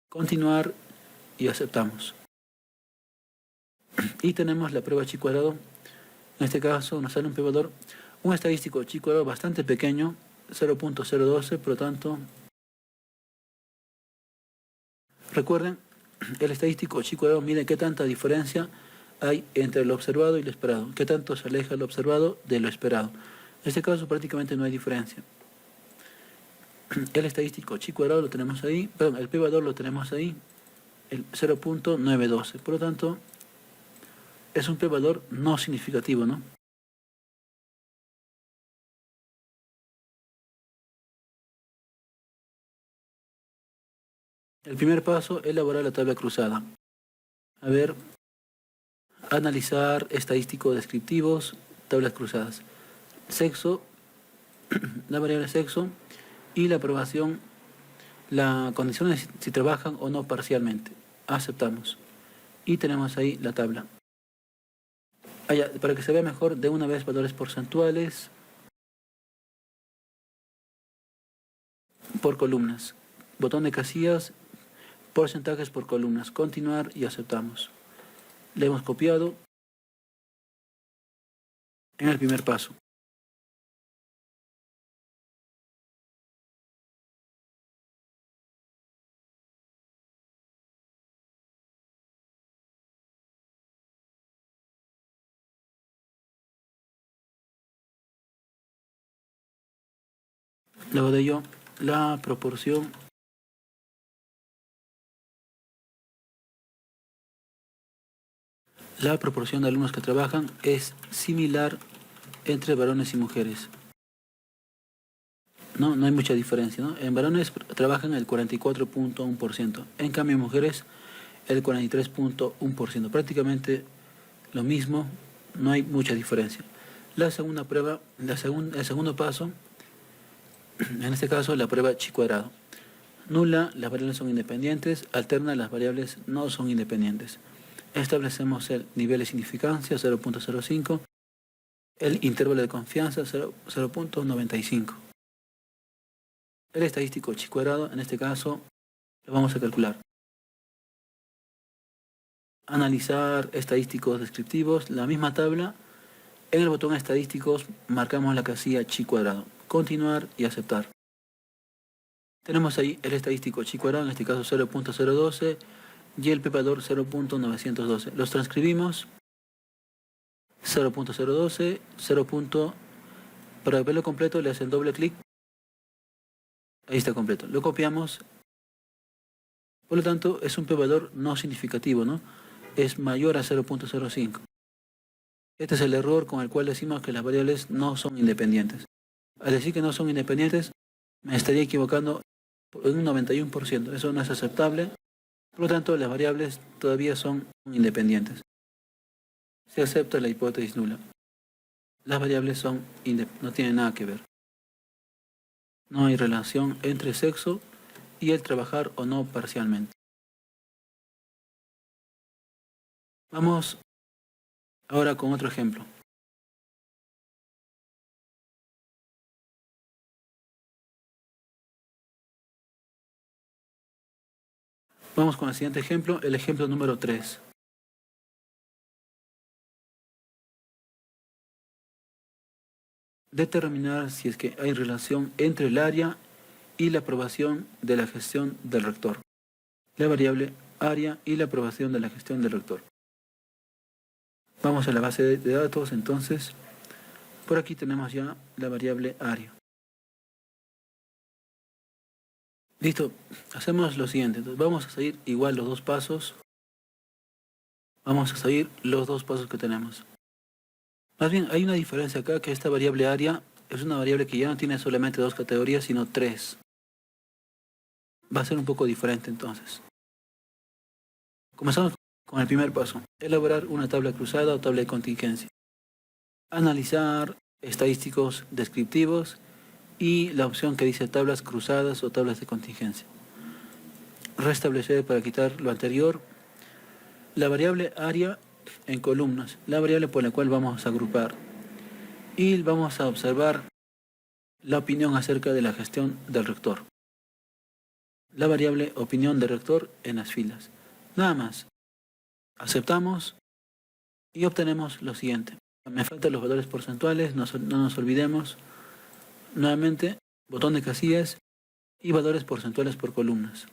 Continuar y aceptamos. Y tenemos la prueba chi-cuadrado. En este caso nos sale un p-valor, un estadístico chi-cuadrado bastante pequeño, 0.012, por lo tanto, recuerden, el estadístico chi-cuadrado mide qué tanta diferencia hay entre lo observado y lo esperado, qué tanto se aleja lo observado de lo esperado. En este caso prácticamente no hay diferencia. El estadístico chi-cuadrado lo tenemos ahí, perdón, el p-valor lo tenemos ahí, el 0.912, por lo tanto, es un p-valor no significativo, ¿no? El primer paso, elaborar la tabla cruzada. A ver, analizar estadísticos descriptivos, tablas cruzadas. Sexo, la variable sexo y la aprobación, la condición de si trabajan o no parcialmente. Aceptamos. Y tenemos ahí la tabla. Para que se vea mejor, de una vez valores porcentuales por columnas. Botón de casillas, porcentajes por columnas. Continuar y aceptamos. Le hemos copiado en el primer paso. Luego de ello, la proporción de alumnos que trabajan es similar entre varones y mujeres. No hay mucha diferencia, ¿no? En varones trabajan el 44.1%, en cambio en mujeres el 43.1%. Prácticamente lo mismo, no hay mucha diferencia. La segunda prueba, el segundo paso, en este caso la prueba chi-cuadrado. Nula, las variables son independientes; alterna, las variables no son independientes. Establecemos el nivel de significancia 0.05, el intervalo de confianza 0.95. El estadístico chi-cuadrado, en este caso, lo vamos a calcular. Analizar estadísticos descriptivos, la misma tabla. En el botón estadísticos marcamos la casilla chi-cuadrado. Continuar y aceptar. Tenemos ahí el estadístico chi-cuadrado, en este caso 0.012, y el p-valor 0.912. Los transcribimos. 0.012, 0. Para verlo completo le hacen doble clic. Ahí está completo. Lo copiamos. Por lo tanto, es un p-valor no significativo, ¿no? Es mayor a 0.05. Este es el error con el cual decimos que las variables no son independientes. Al decir que no son independientes, me estaría equivocando en un 91%. Eso no es aceptable. Por lo tanto, las variables todavía son independientes. Se acepta la hipótesis nula. Las variables no tienen nada que ver. No hay relación entre sexo y el trabajar o no parcialmente. Vamos ahora con otro ejemplo. Vamos con el siguiente ejemplo, el ejemplo número 3. Determinar si es que hay relación entre el área y la aprobación de la gestión del rector. La variable área y la aprobación de la gestión del rector. Vamos a la base de datos, entonces. Por aquí tenemos ya la variable área. Listo, hacemos lo siguiente. Entonces vamos a seguir igual los dos pasos. Vamos a seguir los dos pasos que tenemos. Más bien, hay una diferencia acá, que esta variable área es una variable que ya no tiene solamente dos categorías, sino tres. Va a ser un poco diferente entonces. Comenzamos con el primer paso. Elaborar una tabla cruzada o tabla de contingencia. Analizar estadísticos descriptivos y la opción que dice tablas cruzadas o tablas de contingencia. Restablecer para quitar lo anterior. La variable área en columnas, la variable por la cual vamos a agrupar. Y vamos a observar la opinión acerca de la gestión del rector. La variable opinión del rector en las filas. Nada más. Aceptamos y obtenemos lo siguiente. Me faltan los valores porcentuales, no nos olvidemos. Nuevamente, botón de casillas y valores porcentuales por columnas.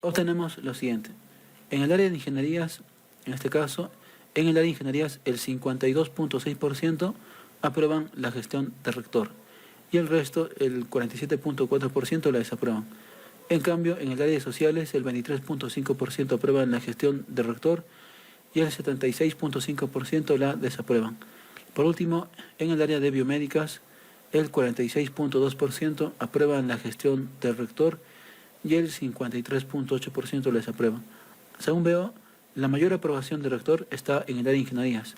Obtenemos lo siguiente. En el área de ingenierías, en este caso, en el área de ingenierías el 52.6% aprueban la gestión del rector y el resto, el 47.4%, la desaprueban. En cambio, en el área de sociales el 23.5% aprueban la gestión del rector y el 76.5% la desaprueban. Por último, en el área de biomédicas el 46.2% aprueban la gestión del rector y el 53.8% la desaprueban. Según veo, la mayor aprobación del rector está en el área de ingenierías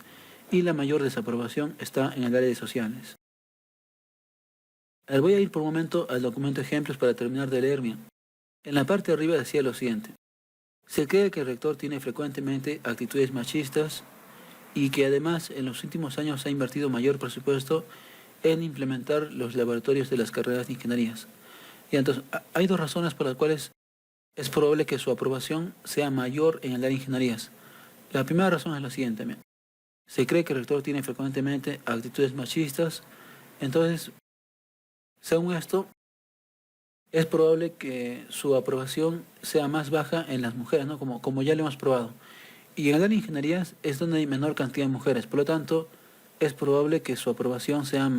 y la mayor desaprobación está en el área de sociales. Voy a ir por un momento al documento ejemplos para terminar de leer bien. En la parte de arriba decía lo siguiente. Se cree que el rector tiene frecuentemente actitudes machistas y que además en los últimos años ha invertido mayor presupuesto en implementar los laboratorios de las carreras de ingenierías. Y entonces, hay dos razones por las cuales es probable que su aprobación sea mayor en el área de ingenierías. La primera razón es la siguiente. Se cree que el rector tiene frecuentemente actitudes machistas, entonces, según esto, es probable que su aprobación sea más baja en las mujeres, ¿no? Como ya lo hemos probado. Y en el área de ingenierías es donde hay menor cantidad de mujeres, por lo tanto, es probable que su aprobación sea...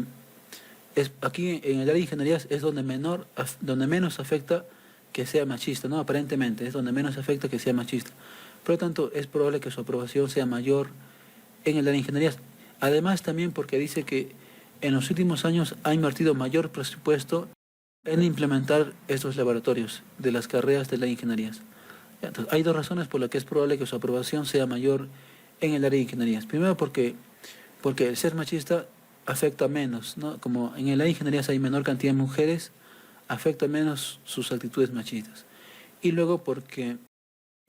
aquí en el área de ingenierías es donde menos afecta que sea machista, ¿no? Aparentemente, es donde menos afecta que sea machista. Por lo tanto, es probable que su aprobación sea mayor en el área de ingenierías. Además, también porque dice que en los últimos años ha invertido mayor presupuesto en implementar estos laboratorios de las carreras de las ingenierías. Entonces, hay dos razones por las que es probable que su aprobación sea mayor en el área de ingenierías. Primero, porque el ser machista afecta menos, ¿no? Como en el área de ingenierías hay menor cantidad de mujeres, afecta menos sus actitudes machistas. Y luego porque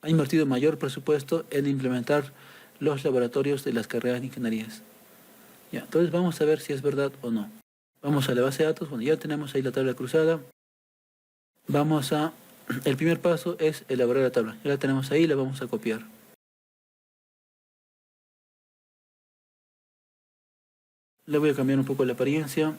ha invertido mayor presupuesto en implementar los laboratorios de las carreras de ingenierías. Ya, entonces vamos a ver si es verdad o no. Vamos a la base de datos, bueno, ya tenemos ahí la tabla cruzada. El primer paso es elaborar la tabla. Ya la tenemos ahí, la vamos a copiar. Le voy a cambiar un poco la apariencia.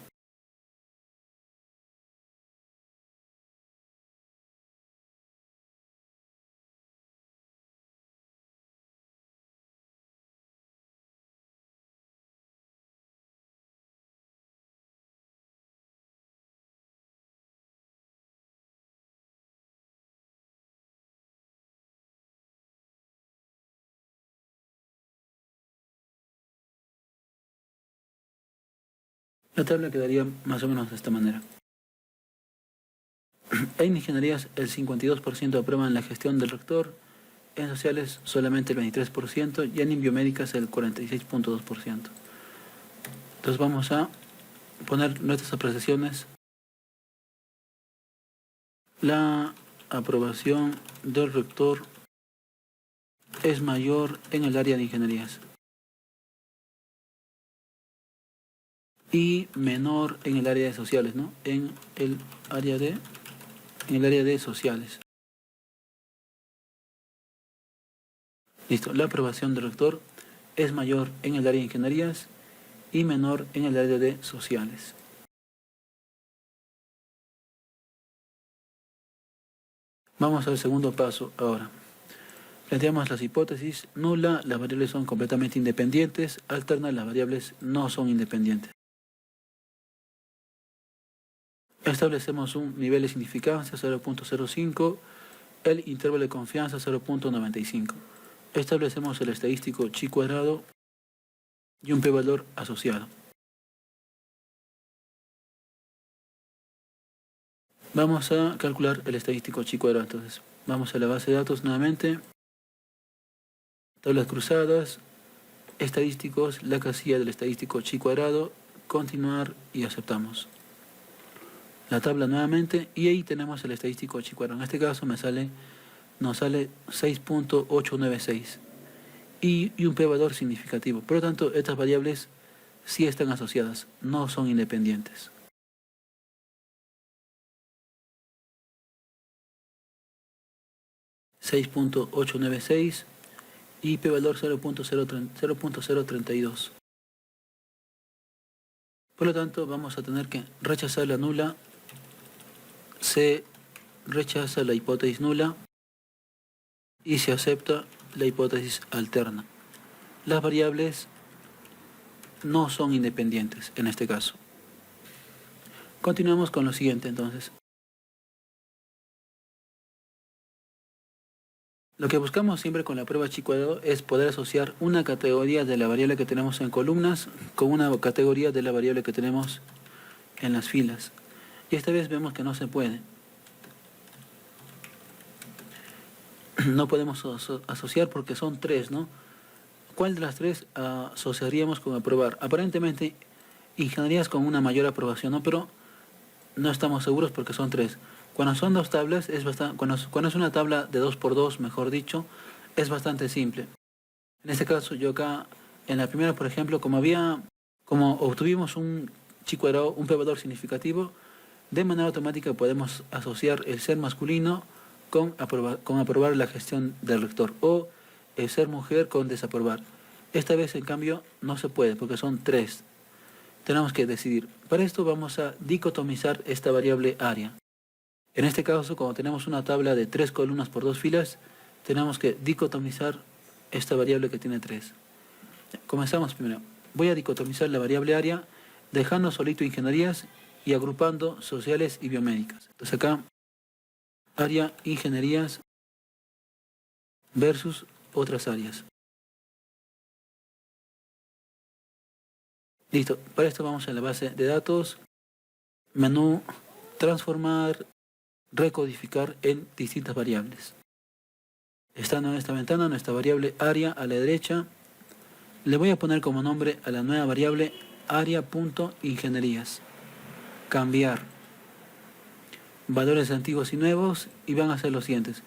La tabla quedaría más o menos de esta manera. En ingenierías el 52% aprueban la gestión del rector, en sociales solamente el 23% y en biomédicas el 46.2%. Entonces vamos a poner nuestras apreciaciones. La aprobación del rector es mayor en el área de ingenierías y menor en el área de sociales, ¿no? En el área de sociales. Listo, la aprobación del rector es mayor en el área de ingenierías y menor en el área de sociales. Vamos al segundo paso ahora. Planteamos las hipótesis. Nula, las variables son completamente independientes. Alterna, las variables no son independientes. Establecemos un nivel de significancia 0.05, el intervalo de confianza 0.95. Establecemos el estadístico chi cuadrado y un p-valor asociado. Vamos a calcular el estadístico chi cuadrado. Entonces, vamos a la base de datos nuevamente. Tablas cruzadas, estadísticos, la casilla del estadístico chi cuadrado, continuar y aceptamos. La tabla nuevamente y ahí tenemos el estadístico chi cuadrado. En este caso nos sale 6.896 y un p-valor significativo. Por lo tanto, estas variables sí están asociadas, no son independientes. .896 y p-valor 0.032. Por lo tanto, vamos a tener que rechazar la nula. Se rechaza la hipótesis nula y se acepta la hipótesis alterna. Las variables no son independientes en este caso. Continuamos con lo siguiente entonces. Lo que buscamos siempre con la prueba chi cuadrado es poder asociar una categoría de la variable que tenemos en columnas con una categoría de la variable que tenemos en las filas. Y esta vez vemos que no se puede. No podemos asociar porque son tres, ¿no? ¿Cuál de las tres asociaríamos con aprobar? Aparentemente, ingenierías con una mayor aprobación, ¿no? Pero no estamos seguros porque son tres. Cuando son dos tablas, cuando es una tabla de 2×2, mejor dicho, es bastante simple. En este caso, yo acá, en la primera, por ejemplo, como obtuvimos un chi cuadrado, un p-valor significativo, de manera automática podemos asociar el ser masculino con aprobar la gestión del rector o el ser mujer con desaprobar. Esta vez, en cambio, no se puede porque son tres. Tenemos que decidir. Para esto vamos a dicotomizar esta variable área. En este caso, como tenemos una tabla de 3 columnas por 2 filas, tenemos que dicotomizar esta variable que tiene 3. Comenzamos primero. Voy a dicotomizar la variable área, dejando solito ingenierías y agrupando sociales y biomédicas. Entonces acá, área ingenierías versus otras áreas. Listo. Para esto vamos a la base de datos, menú, transformar, recodificar en distintas variables. Estando en esta ventana, nuestra variable área a la derecha, le voy a poner como nombre a la nueva variable área.ingenierías. Cambiar valores antiguos y nuevos y van a ser los siguientes.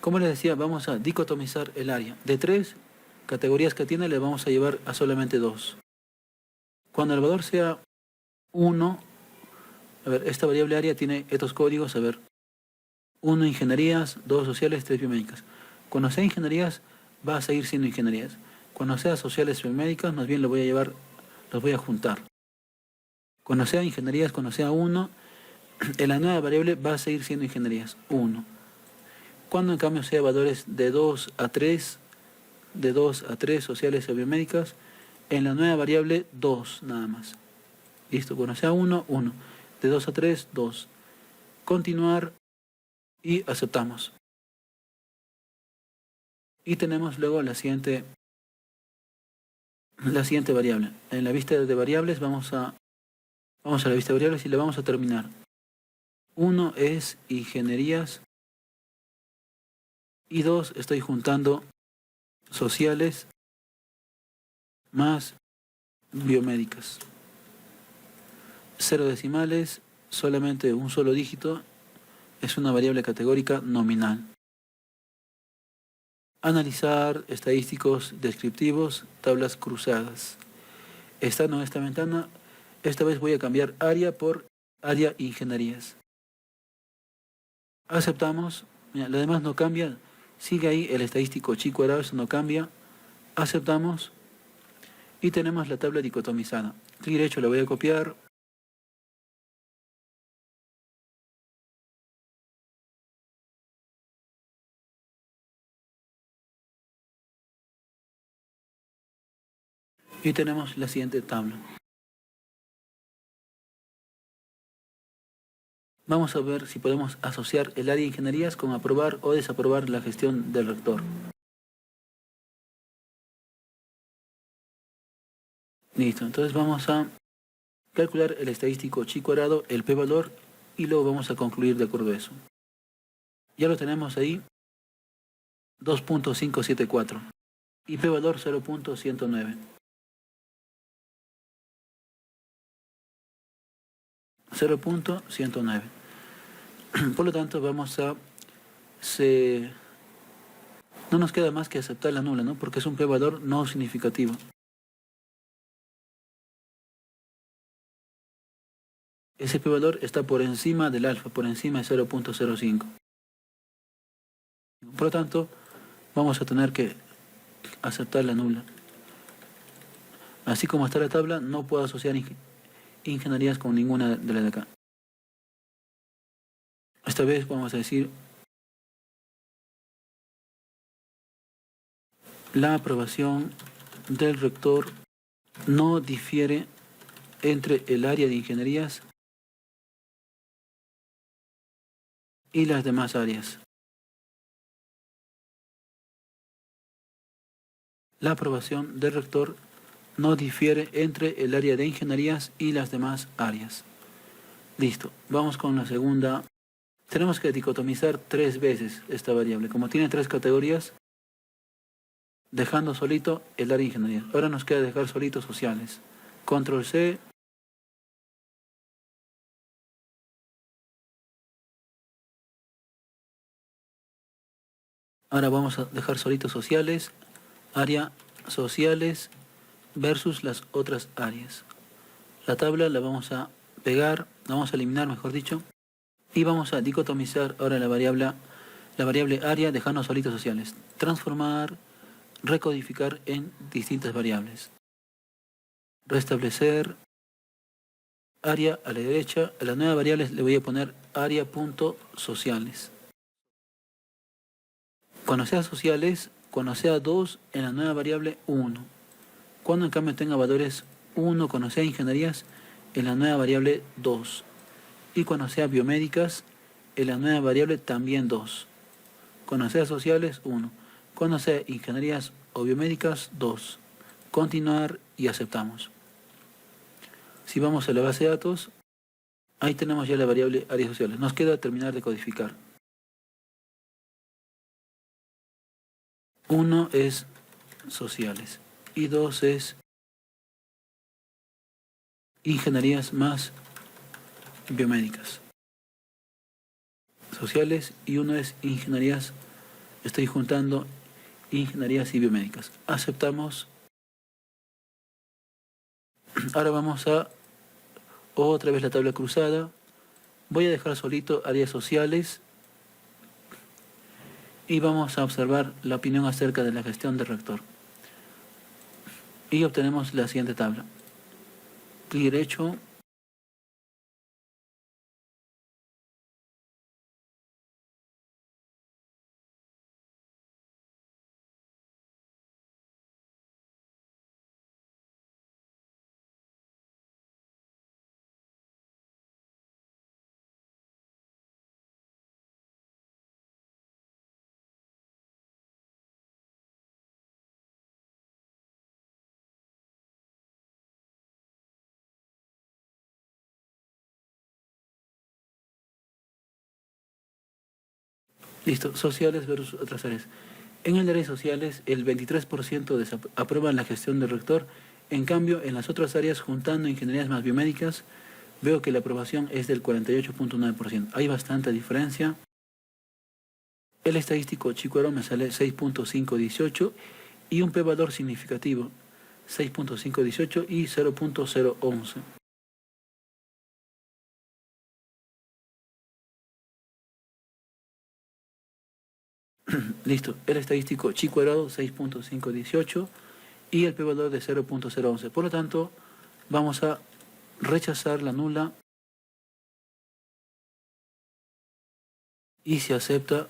Como les decía, vamos a dicotomizar el área. De 3 categorías que tiene, le vamos a llevar a solamente 2. Cuando el valor sea 1, a ver, esta variable área tiene estos códigos, a ver, 1 ingenierías, 2 sociales, 3 biomédicas. Cuando sea ingenierías, va a seguir siendo ingenierías. Cuando sea sociales biomédicas, más bien los voy a juntar. Cuando sea ingenierías, cuando sea 1, en la nueva variable va a seguir siendo ingenierías, 1. Cuando en cambio sea valores de 2 a 3, de 2 a 3 sociales o biomédicas, en la nueva variable 2 nada más. Listo, cuando sea 1, 1. De 2 a 3, 2. Continuar y aceptamos. Y tenemos luego la siguiente variable. En la vista de variables vamos a la vista de variables y la vamos a terminar. 1 es ingenierías y 2 estoy juntando sociales más biomédicas. 0 decimales, solamente un solo dígito, es una variable categórica nominal. Analizar estadísticos descriptivos, tablas cruzadas. Estando en esta ventana, esta vez voy a cambiar área por área ingenierías. Aceptamos, mira, lo demás no cambia, sigue ahí el estadístico chi cuadrado, eso no cambia. Aceptamos y tenemos la tabla dicotomizada. Clic derecho la voy a copiar. Y tenemos la siguiente tabla. Vamos a ver si podemos asociar el área de ingenierías con aprobar o desaprobar la gestión del rector. Listo, entonces vamos a calcular el estadístico chi cuadrado, el p-valor, y luego vamos a concluir de acuerdo a eso. Ya lo tenemos ahí, 2.574 y p-valor 0.109. 0.109. Por lo tanto, no nos queda más que aceptar la nula, ¿no? Porque es un p-valor no significativo. Ese p-valor está por encima del alfa, por encima de 0.05. Por lo tanto, vamos a tener que aceptar la nula. Así como está la tabla, no puedo asociar ingenierías con ninguna de las de acá. Esta vez vamos a decir la aprobación del rector no difiere entre el área de ingenierías y las demás áreas. La aprobación del rector no difiere entre el área de ingenierías y las demás áreas. Listo, vamos con la segunda. Tenemos que dicotomizar 3 veces esta variable. Como tiene 3 categorías, dejando solito el área de ingeniería. Ahora nos queda dejar solito sociales. Control C. Ahora vamos a dejar solito sociales, área sociales versus las otras áreas. La tabla la vamos a pegar, la vamos a eliminar, mejor dicho, y vamos a dicotomizar ahora la variable área dejando solitos sociales. Transformar, recodificar en distintas variables. Restablecer área a la derecha. A la nueva variable le voy a poner área.sociales. Cuando sea sociales, cuando sea 2, en la nueva variable 1. Cuando en cambio tenga valores 1, cuando sea ingenierías, en la nueva variable 2. Y cuando sea biomédicas, en la nueva variable también 2. Cuando sea sociales, 1. Cuando sea ingenierías o biomédicas, 2. Continuar y aceptamos. Si vamos a la base de datos, ahí tenemos ya la variable áreas sociales. Nos queda terminar de codificar. 1 es sociales y 2 es ingenierías más biomédicas. Sociales y 1 es ingenierías, estoy juntando ingenierías y biomédicas. Aceptamos. Ahora vamos a otra vez la tabla cruzada. Voy a dejar solito áreas sociales y vamos a observar la opinión acerca de la gestión del rector. Y obtenemos la siguiente tabla. Clic derecho. Listo, sociales versus otras áreas. En el área sociales, el 23% aprueban la gestión del rector. En cambio, en las otras áreas, juntando ingenierías más biomédicas, veo que la aprobación es del 48.9%. Hay bastante diferencia. El estadístico chicuero me sale 6.518 y un p-valor significativo, 6.518 y 0.011. Listo, el estadístico chi cuadrado 6.518 y el p-valor de 0.011. Por lo tanto, vamos a rechazar la nula y se acepta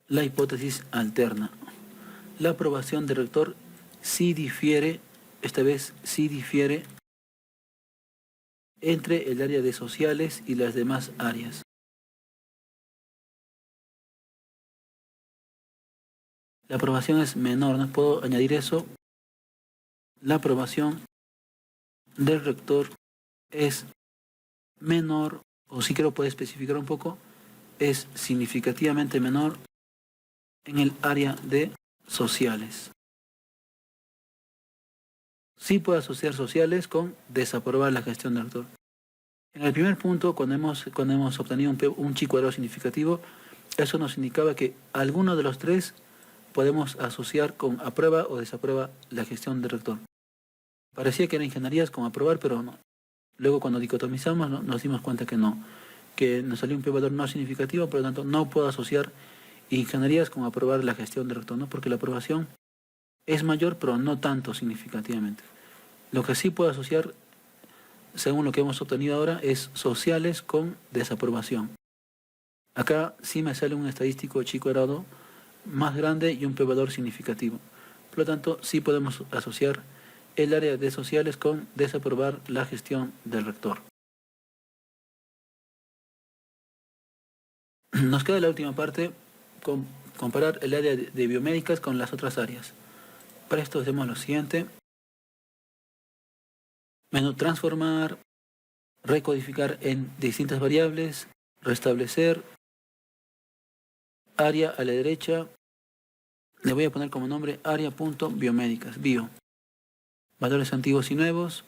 la hipótesis alterna. La aprobación del rector sí difiere, esta vez sí difiere entre el área de sociales y las demás áreas. La aprobación es menor, no puedo añadir eso la aprobación del rector es menor, o si quiero puedo especificar un poco, es significativamente menor en el área de sociales. Sí puedo asociar sociales con desaprobar la gestión del rector. En el primer punto, cuando hemos obtenido un chi cuadrado significativo, eso nos indicaba que alguno de los tres podemos asociar con aprueba o desaprueba la gestión del rector. Parecía que era ingenierías con aprobar, pero no. Luego cuando dicotomizamos nos dimos cuenta que no, que nos salió un p-valor no significativo, por lo tanto no puedo asociar ingenierías con aprobar la gestión del rector, ¿no? Porque la aprobación es mayor, pero no tanto significativamente. Lo que sí puedo asociar, según lo que hemos obtenido ahora, es sociales con desaprobación. Acá sí me sale un estadístico chi cuadrado más grande y un p-valor significativo. Por lo tanto, sí podemos asociar el área de sociales con desaprobar la gestión del rector. Nos queda la última parte, comparar el área de biomédicas con las otras áreas. Para esto hacemos lo siguiente. Menú transformar, recodificar en distintas variables, restablecer, área a la derecha, le voy a poner como nombre área.biomédicas, bio. Valores antiguos y nuevos.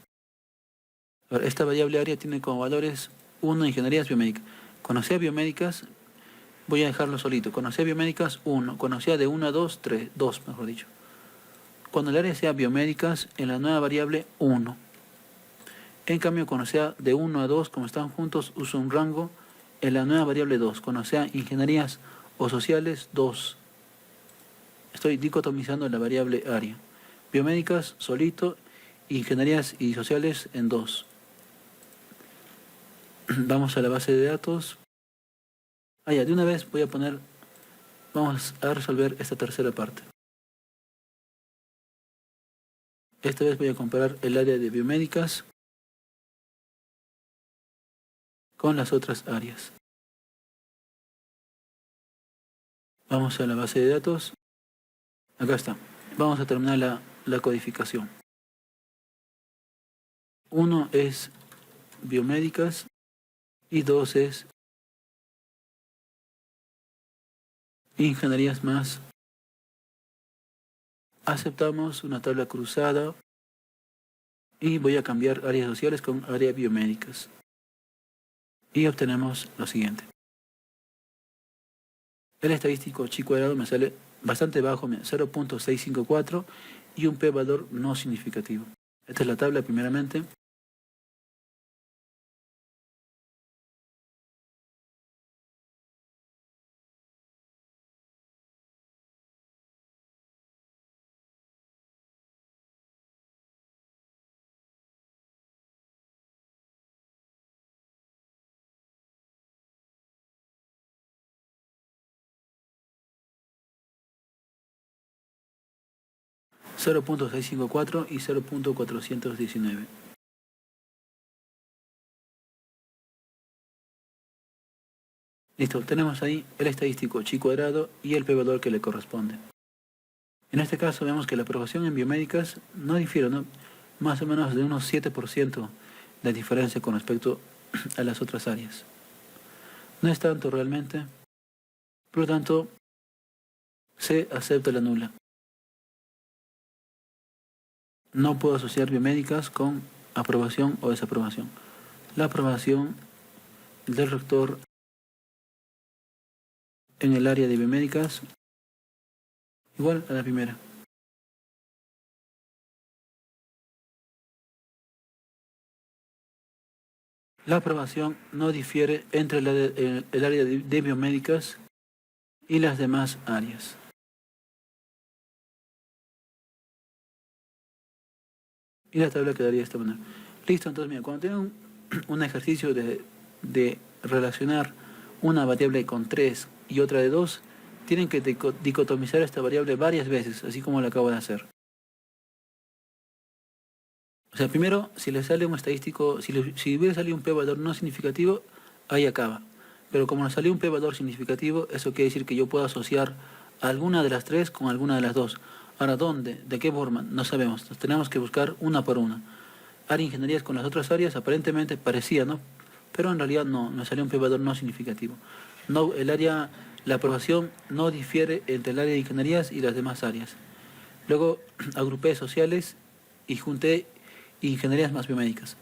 Ahora, esta variable área tiene como valores 1 ingenierías biomédicas. Conocía biomédicas, voy a dejarlo solito. Conocía biomédicas 1, conocía de 1 a 2, 3, 2 mejor dicho. Cuando el área sea biomédicas, en la nueva variable 1. En cambio, cuando sea de 1 a 2, como están juntos, uso un rango en la nueva variable 2. Cuando sea ingenierías o sociales, 2. Estoy dicotomizando la variable área. Biomédicas solito, ingenierías y sociales en 2. Vamos a la base de datos. Ya, de una vez vamos a resolver esta tercera parte. Esta vez voy a comparar el área de biomédicas con las otras áreas. Vamos a la base de datos. Acá está. Vamos a terminar la codificación. 1 es biomédicas y 2 es ingenierías más. Aceptamos una tabla cruzada y voy a cambiar áreas sociales con áreas biomédicas. Y obtenemos lo siguiente. El estadístico chi cuadrado me sale bastante bajo, 0.654 y un p-valor no significativo. Esta es la tabla primeramente. .654 y 0.419. Listo, tenemos ahí el estadístico chi cuadrado y el p-valor que le corresponde. En este caso vemos que la aprobación en biomédicas no difiere, ¿no? Más o menos de unos 7% de diferencia con respecto a las otras áreas. No es tanto realmente, por lo tanto, se acepta la nula. No puedo asociar biomédicas con aprobación o desaprobación. La aprobación del rector en el área de biomédicas igual a la primera. La aprobación no difiere entre el área de biomédicas y las demás áreas. Y la tabla quedaría de esta manera. Listo, entonces mira, cuando tengan un ejercicio de relacionar una variable con 3 y otra de 2, tienen que dicotomizar esta variable varias veces, así como lo acabo de hacer. O sea, primero, si le sale un estadístico, si hubiera salido un p-valor no significativo, ahí acaba. Pero como nos salió un p-valor significativo, eso quiere decir que yo puedo asociar alguna de las tres con alguna de las dos. Ahora, ¿dónde? ¿De qué forma? No sabemos. Entonces, tenemos que buscar una por una. Área de ingenierías con las otras áreas aparentemente parecía, ¿no? Pero en realidad no, me salió un p-valor no significativo. No, la aprobación no difiere entre el área de ingenierías y las demás áreas. Luego agrupé sociales y junté ingenierías más biomédicas.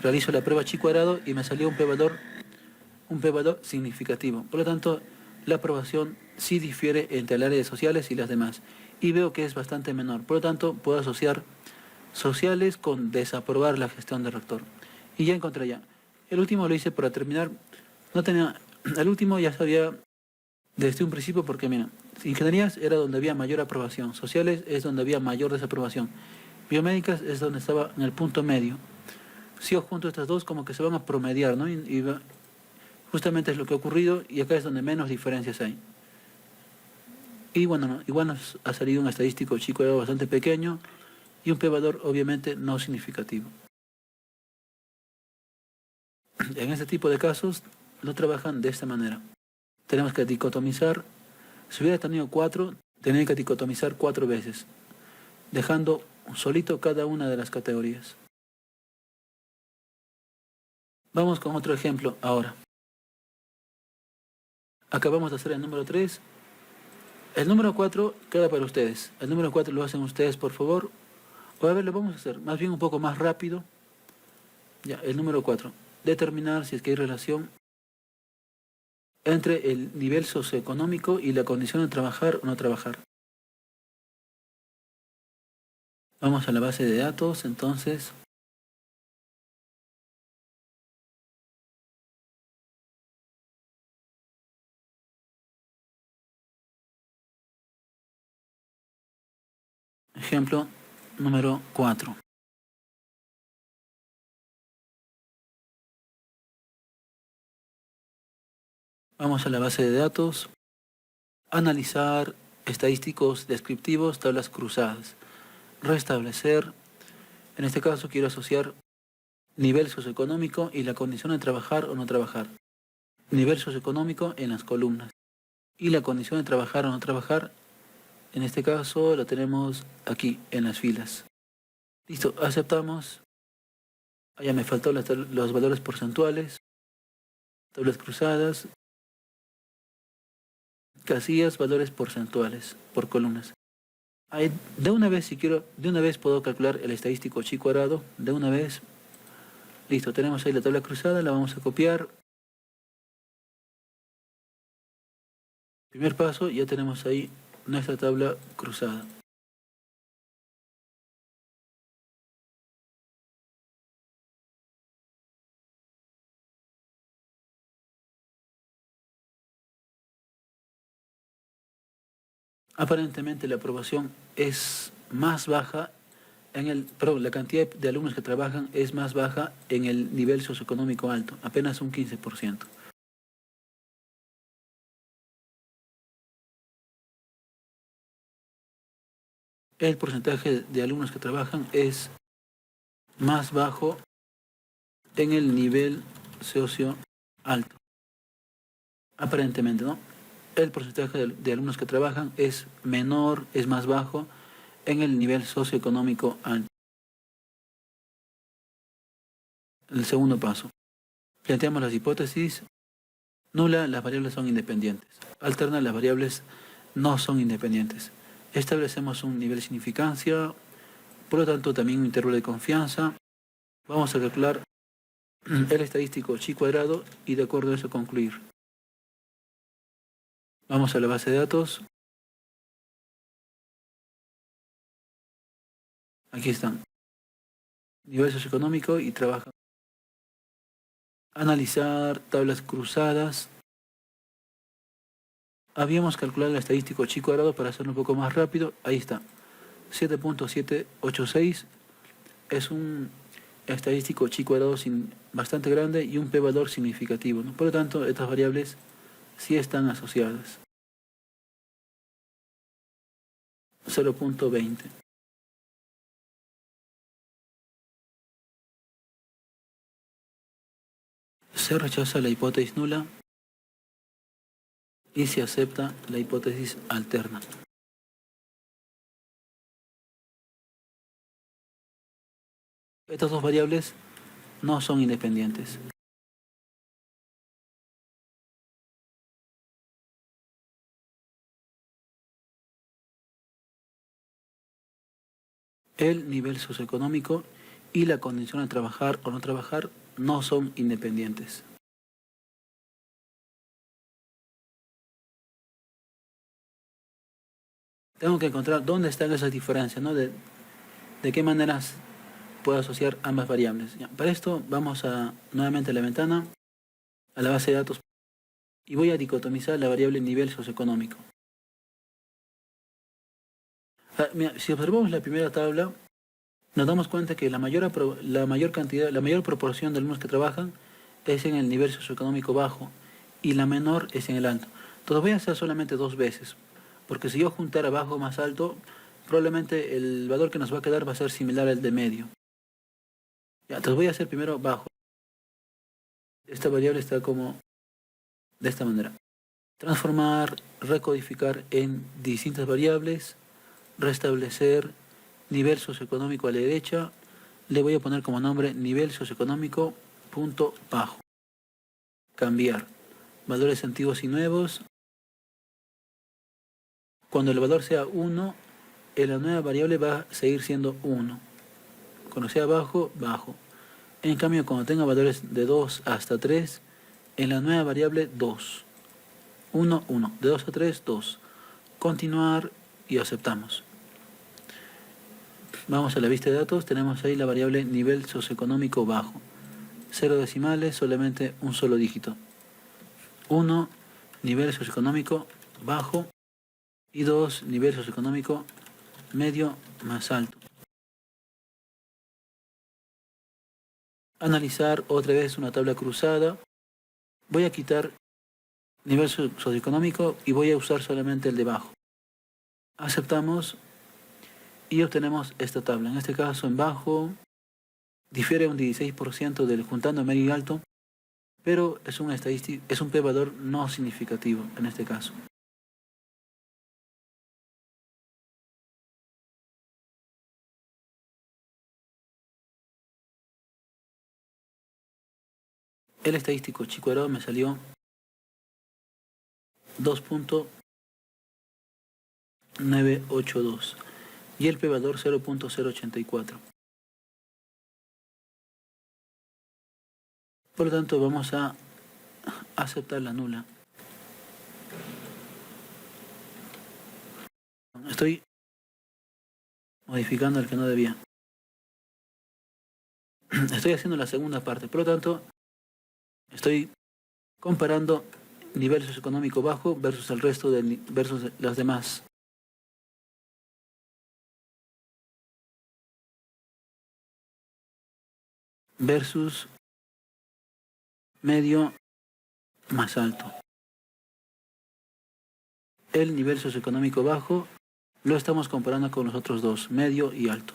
Realizo la prueba chi cuadrado y me salió un p-valor significativo. Por lo tanto, la aprobación sí difiere entre el área de sociales y las demás. Y veo que es bastante menor. Por lo tanto, puedo asociar sociales con desaprobar la gestión del rector. Y ya encontré ya. El último lo hice para terminar. No tenía, el último ya sabía desde un principio porque, mira, ingenierías era donde había mayor aprobación, sociales es donde había mayor desaprobación, biomédicas es donde estaba en el punto medio. Si yo junto estas dos, como que se van a promediar, ¿no? Justamente es lo que ha ocurrido y acá es donde menos diferencias hay. Y bueno, no, igual nos ha salido un estadístico chico bastante pequeño y un p-valor obviamente no significativo. En este tipo de casos lo trabajan de esta manera. Tenemos que dicotomizar. Si hubiera tenido 4, tenía que dicotomizar 4 veces, dejando solito cada una de las categorías. Vamos con otro ejemplo ahora. Acabamos de hacer el número 3. El número 4 queda para ustedes. El número 4 lo hacen ustedes, por favor. O a ver, lo vamos a hacer más bien un poco más rápido. Ya, el número 4. Determinar si es que hay relación entre el nivel socioeconómico y la condición de trabajar o no trabajar. Vamos a la base de datos, entonces. Ejemplo número 4. Vamos a la base de datos. Analizar estadísticos descriptivos, tablas cruzadas. Restablecer. En este caso quiero asociar nivel socioeconómico y la condición de trabajar o no trabajar. Nivel socioeconómico en las columnas. Y la condición de trabajar o no trabajar, en este caso lo tenemos aquí, en las filas. Listo, aceptamos. Ya me faltó los valores porcentuales, tablas cruzadas, casillas, valores porcentuales por columnas. Ahí, de una vez, si quiero, de una vez puedo calcular el estadístico chi cuadrado, de una vez. Listo, tenemos ahí la tabla cruzada, la vamos a copiar. Primer paso, ya tenemos ahí nuestra tabla cruzada. Aparentemente la aprobación es más baja perdón, la cantidad de alumnos que trabajan es más baja en el nivel socioeconómico alto, apenas un 15%. El porcentaje de alumnos que trabajan es más bajo en el nivel socio alto. Aparentemente, ¿no? El porcentaje de alumnos que trabajan es menor, es más bajo en el nivel socioeconómico alto. El segundo paso. Planteamos las hipótesis. Nula, las variables son independientes. Alterna, las variables no son independientes. Establecemos un nivel de significancia, por lo tanto también un intervalo de confianza. Vamos a calcular el estadístico chi cuadrado y de acuerdo a eso concluir. Vamos a la base de datos. Aquí están. Nivel socioeconómico y trabaja. Analizar tablas cruzadas. Habíamos calculado el estadístico chi cuadrado para hacerlo un poco más rápido. Ahí está. 7.786 es un estadístico chi cuadrado bastante grande y un p-valor significativo, ¿no? Por lo tanto, estas variables sí están asociadas. 0.20. Se rechaza la hipótesis nula y se acepta la hipótesis alterna. Estas dos variables no son independientes. El nivel socioeconómico y la condición de trabajar o no trabajar no son independientes. Tengo que encontrar dónde están esas diferencias, ¿no? De qué maneras puedo asociar ambas variables. Ya, para esto vamos nuevamente a la ventana, a la base de datos, y voy a dicotomizar la variable nivel socioeconómico. Mira, si observamos la primera tabla, nos damos cuenta que la mayor proporción de alumnos que trabajan es en el nivel socioeconómico bajo y la menor es en el alto. Entonces voy a hacer solamente dos veces, porque si yo juntara bajo más alto, probablemente el valor que nos va a quedar va a ser similar al de medio. Ya, entonces voy a hacer primero bajo. Esta variable está como de esta manera. Transformar, recodificar en distintas variables, restablecer nivel socioeconómico a la derecha, le voy a poner como nombre nivel socioeconómico punto bajo. Cambiar valores antiguos y nuevos. Cuando el valor sea 1, en la nueva variable va a seguir siendo 1. Cuando sea bajo, bajo. En cambio, cuando tenga valores de 2 hasta 3, en la nueva variable 2. 1, 1. De 2 a 3, 2. Continuar y aceptamos. Vamos a la vista de datos, tenemos ahí la variable nivel socioeconómico bajo. 0 decimales, solamente un solo dígito. 1, nivel socioeconómico bajo. Y 2, nivel socioeconómico medio más alto. Analizar otra vez una tabla cruzada. Voy a quitar nivel socioeconómico y voy a usar solamente el de bajo. Aceptamos y obtenemos esta tabla. En este caso en bajo difiere un 16% del juntando medio y alto, pero es un p-valor no significativo en este caso. El estadístico Chicuero me salió 2.982 y el p-valor 0.084. Por lo tanto, vamos a aceptar la nula. Estoy modificando el que no debía. Estoy haciendo la segunda parte, por lo tanto, estoy comparando nivel socioeconómico bajo versus el resto versus las demás. Versus medio más alto. El nivel socioeconómico bajo lo estamos comparando con los otros dos, medio y alto.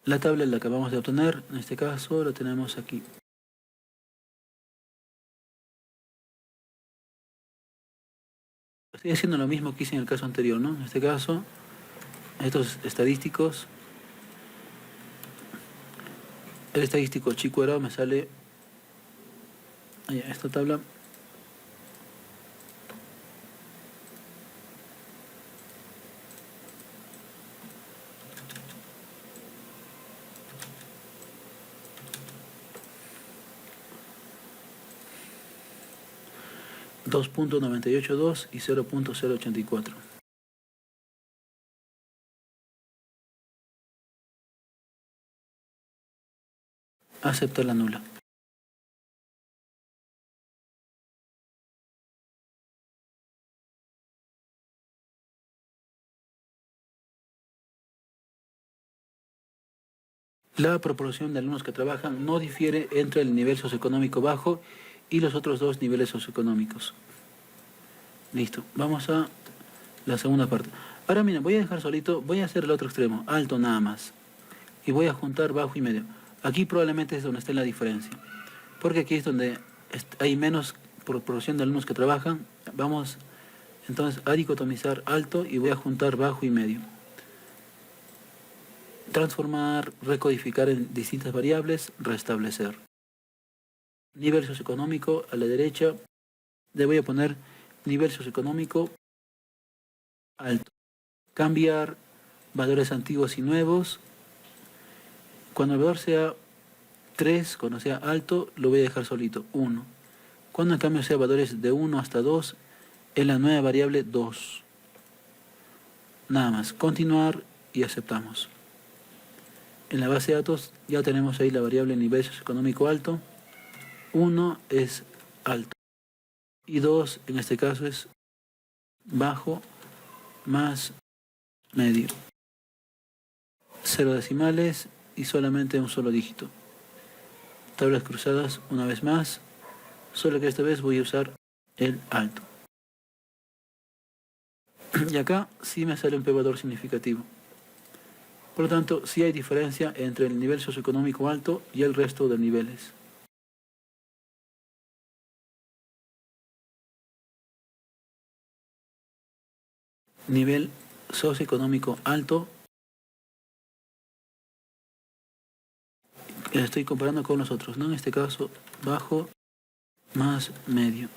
La tabla la acabamos de obtener, en este caso la tenemos aquí. Estoy haciendo lo mismo que hice en el caso anterior, ¿no? En este caso, estos estadísticos, el estadístico Chicuero me sale, esta tabla, .982 y 0.084. Aceptar la nula. La proporción de alumnos que trabajan no difiere entre el nivel socioeconómico bajo y los otros dos niveles socioeconómicos. Listo, vamos a la segunda parte. Ahora miren, voy a dejar solito, voy a hacer el otro extremo, alto nada más. Y voy a juntar bajo y medio. Aquí probablemente es donde está la diferencia. Porque aquí es donde hay menos proporción de alumnos que trabajan. Vamos entonces a dicotomizar alto y voy a juntar bajo y medio. transformar, recodificar en distintas variables, restablecer. Nivel socioeconómico a la derecha, le voy a poner nivel socioeconómico alto. Cambiar valores antiguos y nuevos. Cuando el valor sea 3, cuando sea alto, lo voy a dejar solito, 1. Cuando en cambio sea valores de 1 hasta 2, es la nueva variable 2. Nada más, continuar y aceptamos. En la base de datos ya tenemos ahí la variable nivel socioeconómico alto. 1 es alto y 2 en este caso es bajo más medio. 0 decimales y solamente un solo dígito. Tablas cruzadas una vez más, solo que esta vez voy a usar el alto. Y acá sí me sale un p-valor significativo. Por lo tanto, sí hay diferencia entre el nivel socioeconómico alto y el resto de niveles. Nivel socioeconómico alto, estoy comparando con los otros, ¿no? En este caso, bajo más medio.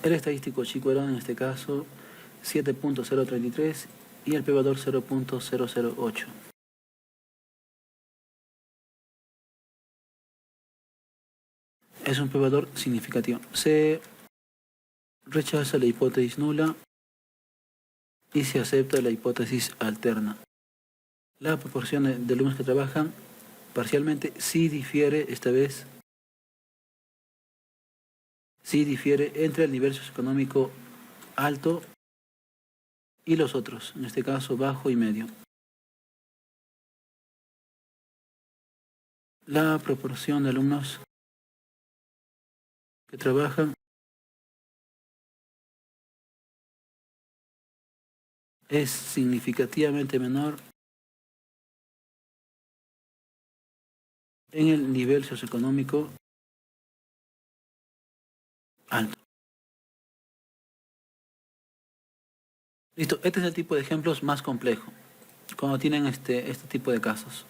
El estadístico chico era en este caso 7.033 y el p-valor 0.008. Es un p-valor significativo. Se rechaza la hipótesis nula y se acepta la hipótesis alterna. La proporción de alumnos que trabajan parcialmente sí difiere, esta vez, sí difiere entre el nivel socioeconómico alto y los otros, en este caso bajo y medio. La proporción de alumnos que trabajan es significativamente menor en el nivel socioeconómico alto. Listo, este es el tipo de ejemplos más complejo, cuando tienen este tipo de casos.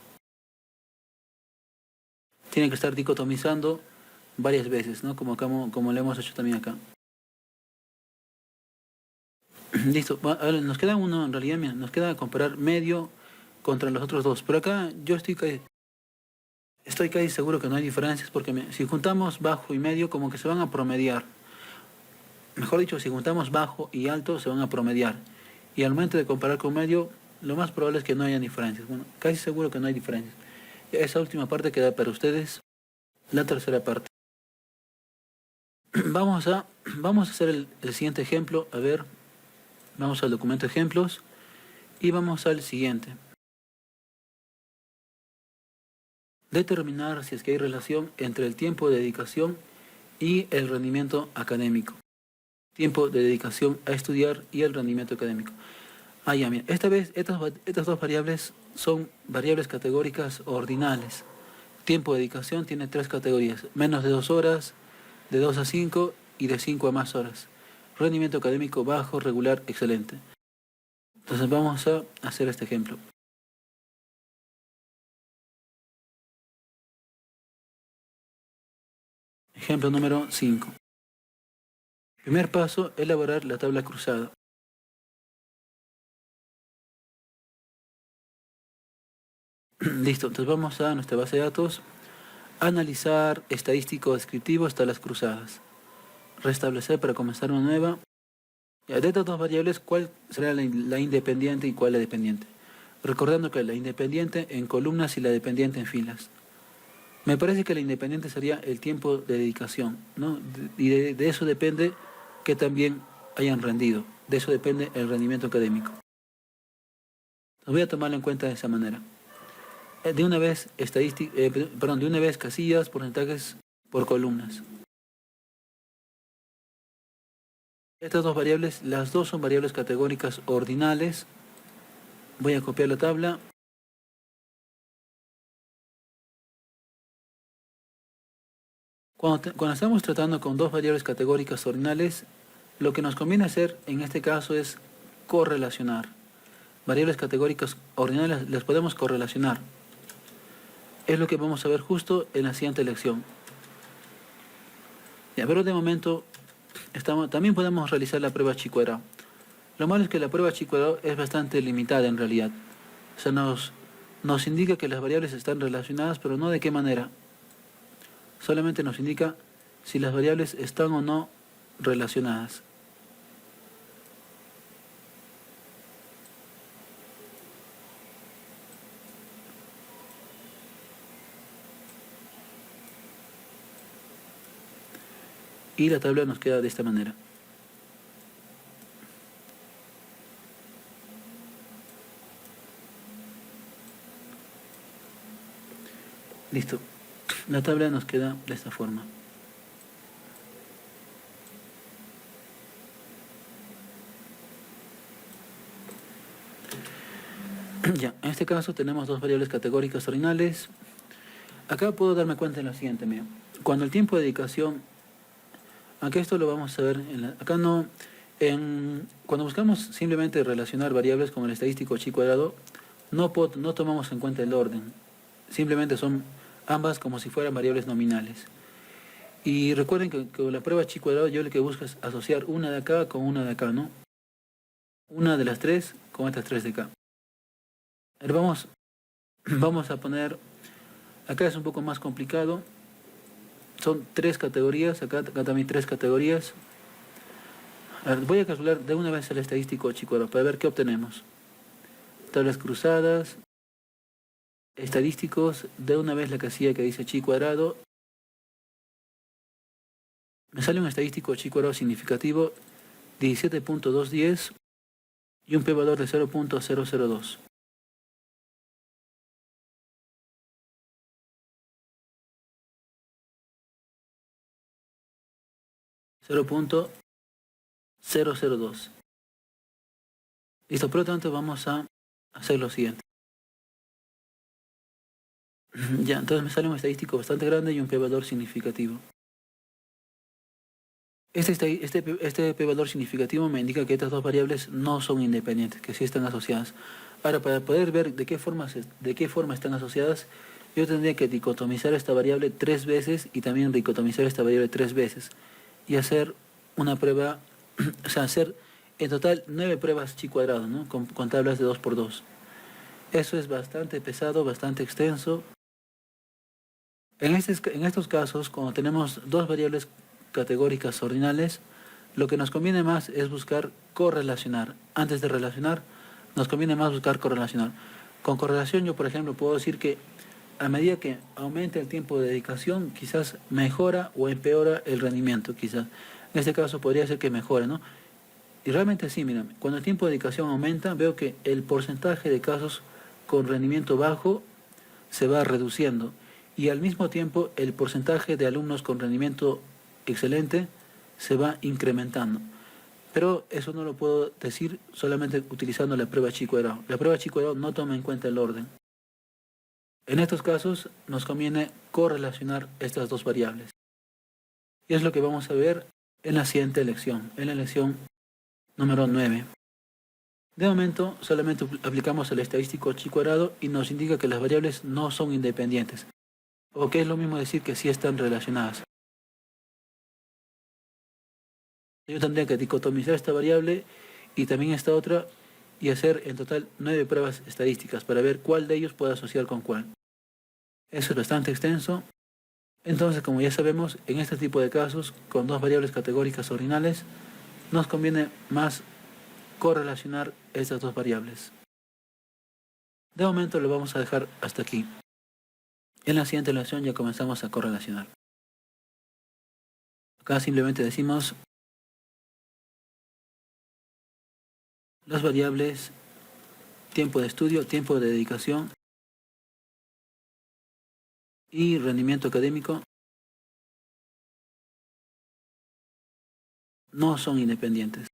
Tienen que estar dicotomizando varias veces, ¿no? Como lo hemos hecho también acá. Listo, ahora nos queda uno, en realidad, mira, nos queda comparar medio contra los otros dos. Pero acá yo estoy casi seguro que no hay diferencias porque si juntamos bajo y medio como que se van a promediar. Mejor dicho, si juntamos bajo y alto se van a promediar. Y al momento de comparar con medio, lo más probable es que no haya diferencias. Bueno, casi seguro que no hay diferencias. Esa última parte queda para ustedes. La tercera parte. Vamos a hacer el siguiente ejemplo. A ver, vamos al documento ejemplos y vamos al siguiente. Determinar si es que hay relación entre el tiempo de dedicación y el rendimiento académico. Tiempo de dedicación a estudiar y el rendimiento académico. Ya, mira, esta vez estas dos variables son variables categóricas ordinales. Tiempo de dedicación tiene 3 categorías, menos de 2 horas, de 2 a 5 y de 5 a más horas. Rendimiento académico bajo, regular, excelente. Entonces vamos a hacer este ejemplo. Ejemplo número 5. Primer paso, elaborar la tabla cruzada. Listo, entonces vamos a nuestra base de datos, analizar estadístico descriptivo tablas cruzadas, restablecer para comenzar una nueva. De estas dos variables, ¿cuál será la independiente y cuál la dependiente? recordando que la independiente en columnas y la dependiente en filas. Me parece que la independiente sería el tiempo de dedicación, ¿no? Y de eso depende que también hayan rendido, de eso depende el rendimiento académico. Voy a tomarlo en cuenta de esa manera. De una vez de una vez casillas, porcentajes por columnas. Estas dos variables, las dos son variables categóricas ordinales. Voy a copiar la tabla. Cuando estamos tratando con dos variables categóricas ordinales, lo que nos conviene hacer en este caso es correlacionar. Variables categóricas ordinales las podemos correlacionar. Es lo que vamos a ver justo en la siguiente lección. Ya, pero de momento también podemos realizar la prueba chi cuadrado. Lo malo es que la prueba chi cuadrado es bastante limitada en realidad. O sea, nos indica que las variables están relacionadas, pero no de qué manera. Solamente nos indica si las variables están o no relacionadas. Y la tabla nos queda de esta manera. Listo. La tabla nos queda de esta forma. Ya, en este caso tenemos dos variables categóricas ordinales. Acá puedo darme cuenta de lo siguiente, mira. Cuando el tiempo de dedicación, aunque esto lo vamos a ver, cuando buscamos simplemente relacionar variables como el estadístico chi cuadrado, no tomamos en cuenta el orden. Simplemente son ambas como si fueran variables nominales. Y recuerden que con la prueba chi cuadrado yo lo que busco es asociar una de acá con una de acá, ¿no? Una de las tres con estas tres de acá. A ver, vamos a poner, acá es un poco más complicado, son tres categorías, acá también tres categorías. A ver, voy a calcular de una vez el estadístico chi cuadrado para ver qué obtenemos. Tablas cruzadas, estadísticos, de una vez la casilla que dice chi cuadrado. Me sale un estadístico chi cuadrado significativo 17.210 y un p-valor de 0.002. .002. Listo, por lo tanto vamos a hacer lo siguiente. Ya, entonces me sale un estadístico bastante grande y un p-valor significativo. Este p-valor significativo me indica que estas dos variables no son independientes, que sí están asociadas. Ahora, para poder ver de qué forma están asociadas, yo tendría que dicotomizar esta variable 3 veces y también dicotomizar esta variable 3 veces. Y hacer una prueba, o sea, hacer en total 9 pruebas chi cuadrado, ¿no? Con tablas de 2 por 2. Eso es bastante pesado, bastante extenso. En estos casos, cuando tenemos dos variables categóricas ordinales, lo que nos conviene más es buscar correlacionar. Antes de relacionar, nos conviene más buscar correlacionar. Con correlación yo, por ejemplo, puedo decir que a medida que aumenta el tiempo de dedicación, quizás mejora o empeora el rendimiento, quizás. En este caso podría ser que mejore, ¿no? Y realmente sí, mira, cuando el tiempo de dedicación aumenta, veo que el porcentaje de casos con rendimiento bajo se va reduciendo. Y al mismo tiempo el porcentaje de alumnos con rendimiento excelente se va incrementando. Pero eso no lo puedo decir solamente utilizando la prueba chi cuadrado. La prueba chi cuadrado no toma en cuenta el orden. En estos casos nos conviene correlacionar estas dos variables. Y es lo que vamos a ver en la siguiente lección, en la lección número 9. De momento solamente aplicamos el estadístico chi cuadrado y nos indica que las variables no son independientes. O que es lo mismo decir que sí están relacionadas. Yo tendría que dicotomizar esta variable y también esta otra y hacer en total 9 pruebas estadísticas para ver cuál de ellos puede asociar con cuál. Eso es bastante extenso. Entonces, como ya sabemos, en este tipo de casos, con dos variables categóricas ordinales, nos conviene más correlacionar estas dos variables. De momento lo vamos a dejar hasta aquí. En la siguiente lección ya comenzamos a correlacionar. Acá simplemente decimos las variables tiempo de estudio, tiempo de dedicación y rendimiento académico no son independientes.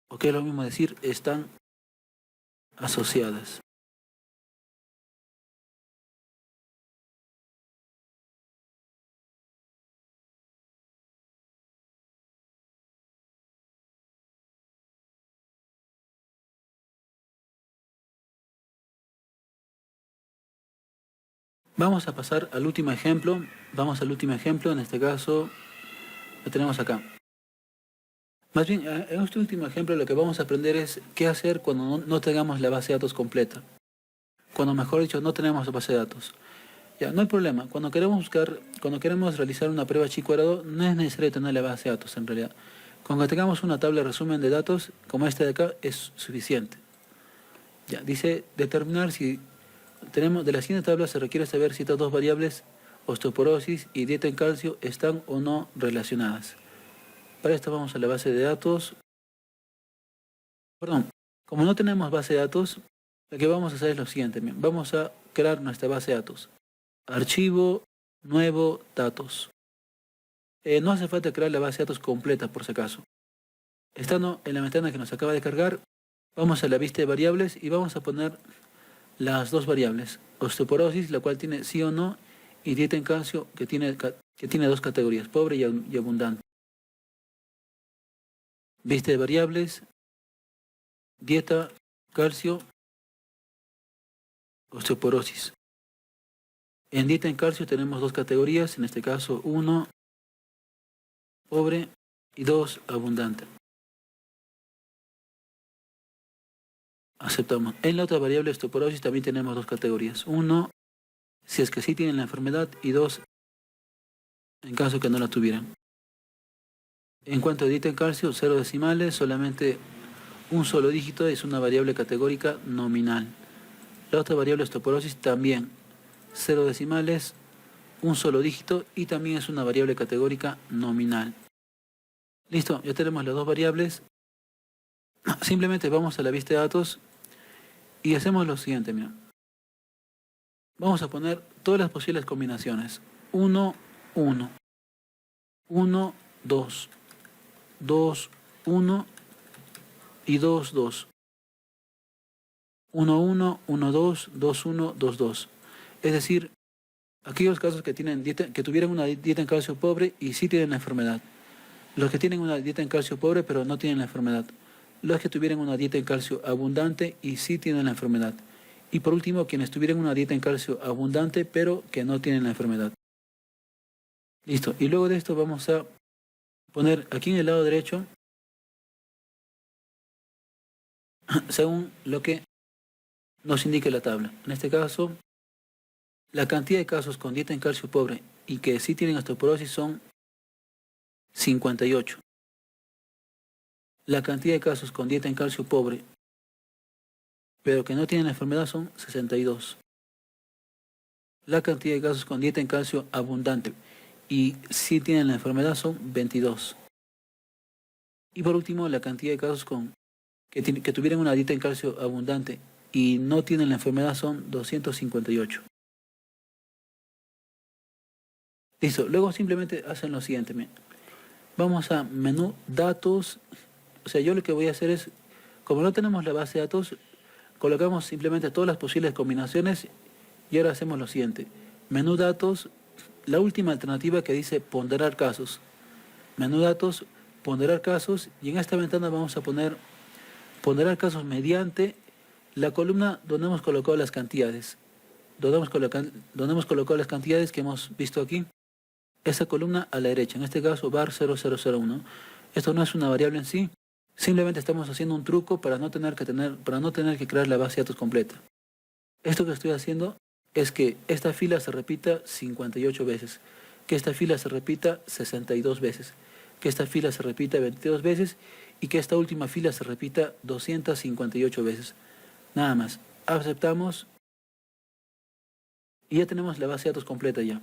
O que es lo mismo decir, están asociadas. Vamos a pasar al último ejemplo. Vamos al último ejemplo, en este caso lo tenemos acá. Más bien, en este último ejemplo lo que vamos a aprender es qué hacer cuando no tengamos la base de datos completa. Cuando, mejor dicho, no tenemos la base de datos. Ya, no hay problema. Cuando queremos realizar una prueba chi-cuadrado, no es necesario tener la base de datos en realidad. Con que tengamos una tabla de resumen de datos, como esta de acá, es suficiente. Ya, dice determinar si tenemos, de la siguiente tabla se requiere saber si estas dos variables, osteoporosis y dieta en calcio, están o no relacionadas. Para esto vamos a la base de datos. Perdón, como no tenemos base de datos, lo que vamos a hacer es lo siguiente. Vamos a crear nuestra base de datos. Archivo, nuevo, datos. No hace falta crear la base de datos completa por si acaso. Estando en la ventana que nos acaba de cargar, vamos a la vista de variables y vamos a poner las dos variables. Osteoporosis, la cual tiene sí o no, y dieta en calcio, que tiene dos categorías, pobre y abundante. Vista de variables, dieta, calcio, osteoporosis. En dieta en calcio tenemos dos categorías, en este caso 1, pobre, y 2, abundante. Aceptamos. En la otra variable osteoporosis también tenemos dos categorías. 1, si es que sí tienen la enfermedad, y 2, en caso que no la tuvieran. En cuanto a dieta en calcio, 0 decimales, solamente un solo dígito, es una variable categórica nominal. La otra variable osteoporosis también 0 decimales, un solo dígito y también es una variable categórica nominal. Listo, ya tenemos las dos variables. Simplemente vamos a la vista de datos y hacemos lo siguiente, mira. Vamos a poner todas las posibles combinaciones. 1, 1, 1, 2, 2, 1 y 2, 2. 1, 1, 1, 2, 2, 1, 2, 2. Es decir, aquellos casos que tuvieran una dieta en calcio pobre y sí tienen la enfermedad. Los que tienen una dieta en calcio pobre pero no tienen la enfermedad. Los que tuvieran una dieta en calcio abundante y sí tienen la enfermedad. Y por último, quienes tuvieran una dieta en calcio abundante pero que no tienen la enfermedad. Listo. Y luego de esto vamos a poner aquí en el lado derecho, según lo que nos indique la tabla. En este caso, la cantidad de casos con dieta en calcio pobre y que sí tienen osteoporosis son 58. La cantidad de casos con dieta en calcio pobre pero que no tienen la enfermedad son 62. La cantidad de casos con dieta en calcio abundante y sí tienen la enfermedad son 22. Y por último, la cantidad de casos que tuvieran una dieta en calcio abundante y no tienen la enfermedad son 258. Listo, luego simplemente hacen lo siguiente. Vamos a menú datos. O sea, yo lo que voy a hacer es, como no tenemos la base de datos, colocamos simplemente todas las posibles combinaciones y ahora hacemos lo siguiente. Menú datos, la última alternativa que dice ponderar casos. Menú datos, ponderar casos, y en esta ventana vamos a poner ponderar casos mediante la columna donde hemos colocado las cantidades. Donde hemos colocado las cantidades que hemos visto aquí. Esa columna a la derecha, en este caso var 0001. Esto no es una variable en sí, simplemente estamos haciendo un truco para no tener que crear la base de datos completa. Esto que estoy haciendo es que esta fila se repita 58 veces, que esta fila se repita 62 veces, que esta fila se repita 22 veces y que esta última fila se repita 258 veces. Nada más. Aceptamos y ya tenemos la base de datos completa ya.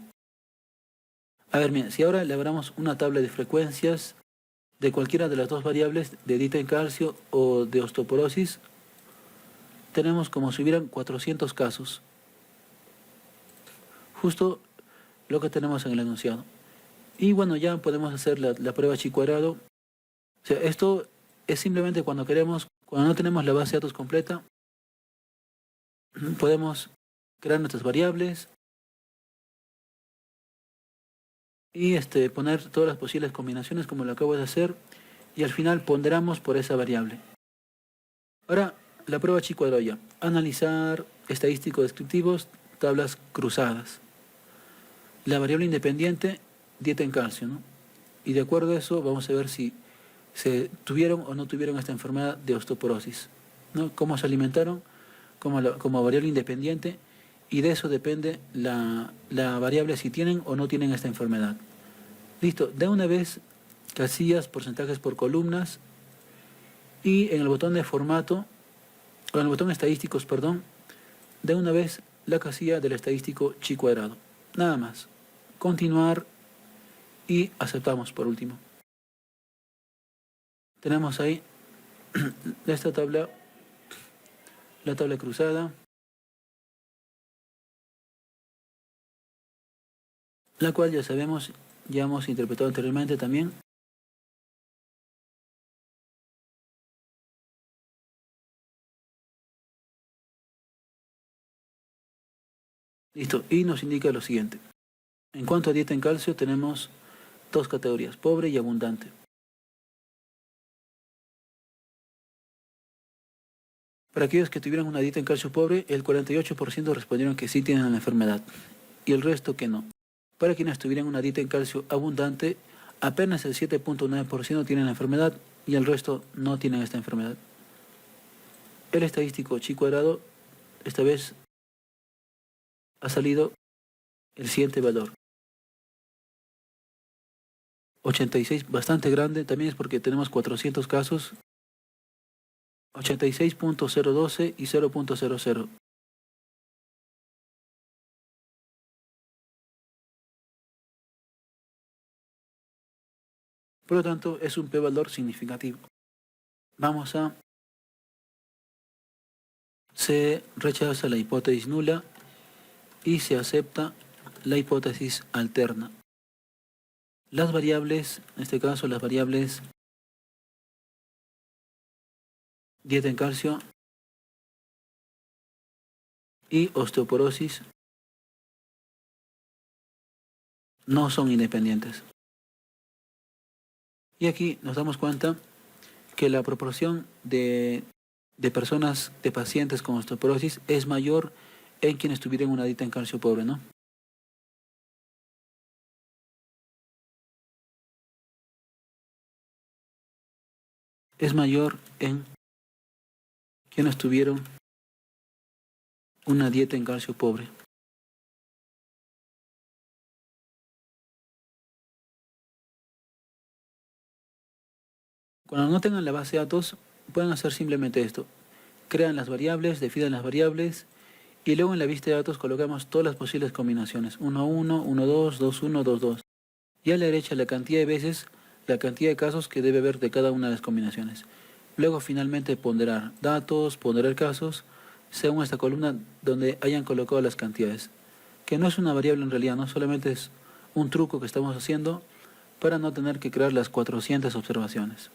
A ver, mira, si ahora elaboramos una tabla de frecuencias de cualquiera de las dos variables de díten calcio o de osteoporosis, tenemos como si hubieran 400 casos. Justo lo que tenemos en el enunciado. Y bueno, ya podemos hacer la prueba chi cuadrado. O sea, esto es simplemente cuando no tenemos la base de datos completa, podemos crear nuestras variables y poner todas las posibles combinaciones como lo acabo de hacer y al final ponderamos por esa variable. Ahora, la prueba chi cuadrado ya. Analizar estadísticos descriptivos, tablas cruzadas. La variable independiente, dieta en calcio, ¿no? Y de acuerdo a eso vamos a ver si se tuvieron o no tuvieron esta enfermedad de osteoporosis, ¿no? Cómo se alimentaron como variable independiente y de eso depende la variable si tienen o no tienen esta enfermedad. Listo, de una vez casillas, porcentajes por columnas y en el botón de formato, o en el botón estadísticos, perdón, de una vez la casilla del estadístico chi cuadrado. Nada más. Continuar y aceptamos por último. Tenemos ahí esta tabla, la tabla cruzada, la cual ya sabemos, ya hemos interpretado anteriormente también. Listo, y nos indica lo siguiente. En cuanto a dieta en calcio tenemos dos categorías, pobre y abundante. Para aquellos que tuvieran una dieta en calcio pobre, el 48% respondieron que sí tienen la enfermedad y el resto que no. Para quienes tuvieran una dieta en calcio abundante, apenas el 7.9% tienen la enfermedad y el resto no tienen esta enfermedad. El estadístico chi cuadrado, esta vez ha salido el siguiente valor. 86, bastante grande, también es porque tenemos 400 casos. 86.012 y 0.00. Por lo tanto, es un p-valor significativo. Vamos a... Se rechaza la hipótesis nula y se acepta la hipótesis alterna. Las variables, en este caso las variables dieta en calcio y osteoporosis, no son independientes. Y aquí nos damos cuenta que la proporción de personas, de pacientes con osteoporosis es mayor en quienes tuvieran una dieta en calcio pobre, ¿no? Es mayor en quienes tuvieron una dieta en calcio pobre. Cuando no tengan la base de datos, pueden hacer simplemente esto. Crean las variables, definen las variables y luego en la vista de datos colocamos todas las posibles combinaciones. 1, 1, 1, 2, 2, 1, 2, 2. Y a la derecha la cantidad de veces, la cantidad de casos que debe haber de cada una de las combinaciones. Luego finalmente ponderar datos, ponderar casos, según esta columna donde hayan colocado las cantidades. Que no es una variable en realidad, no solamente es un truco que estamos haciendo para no tener que crear las 400 observaciones.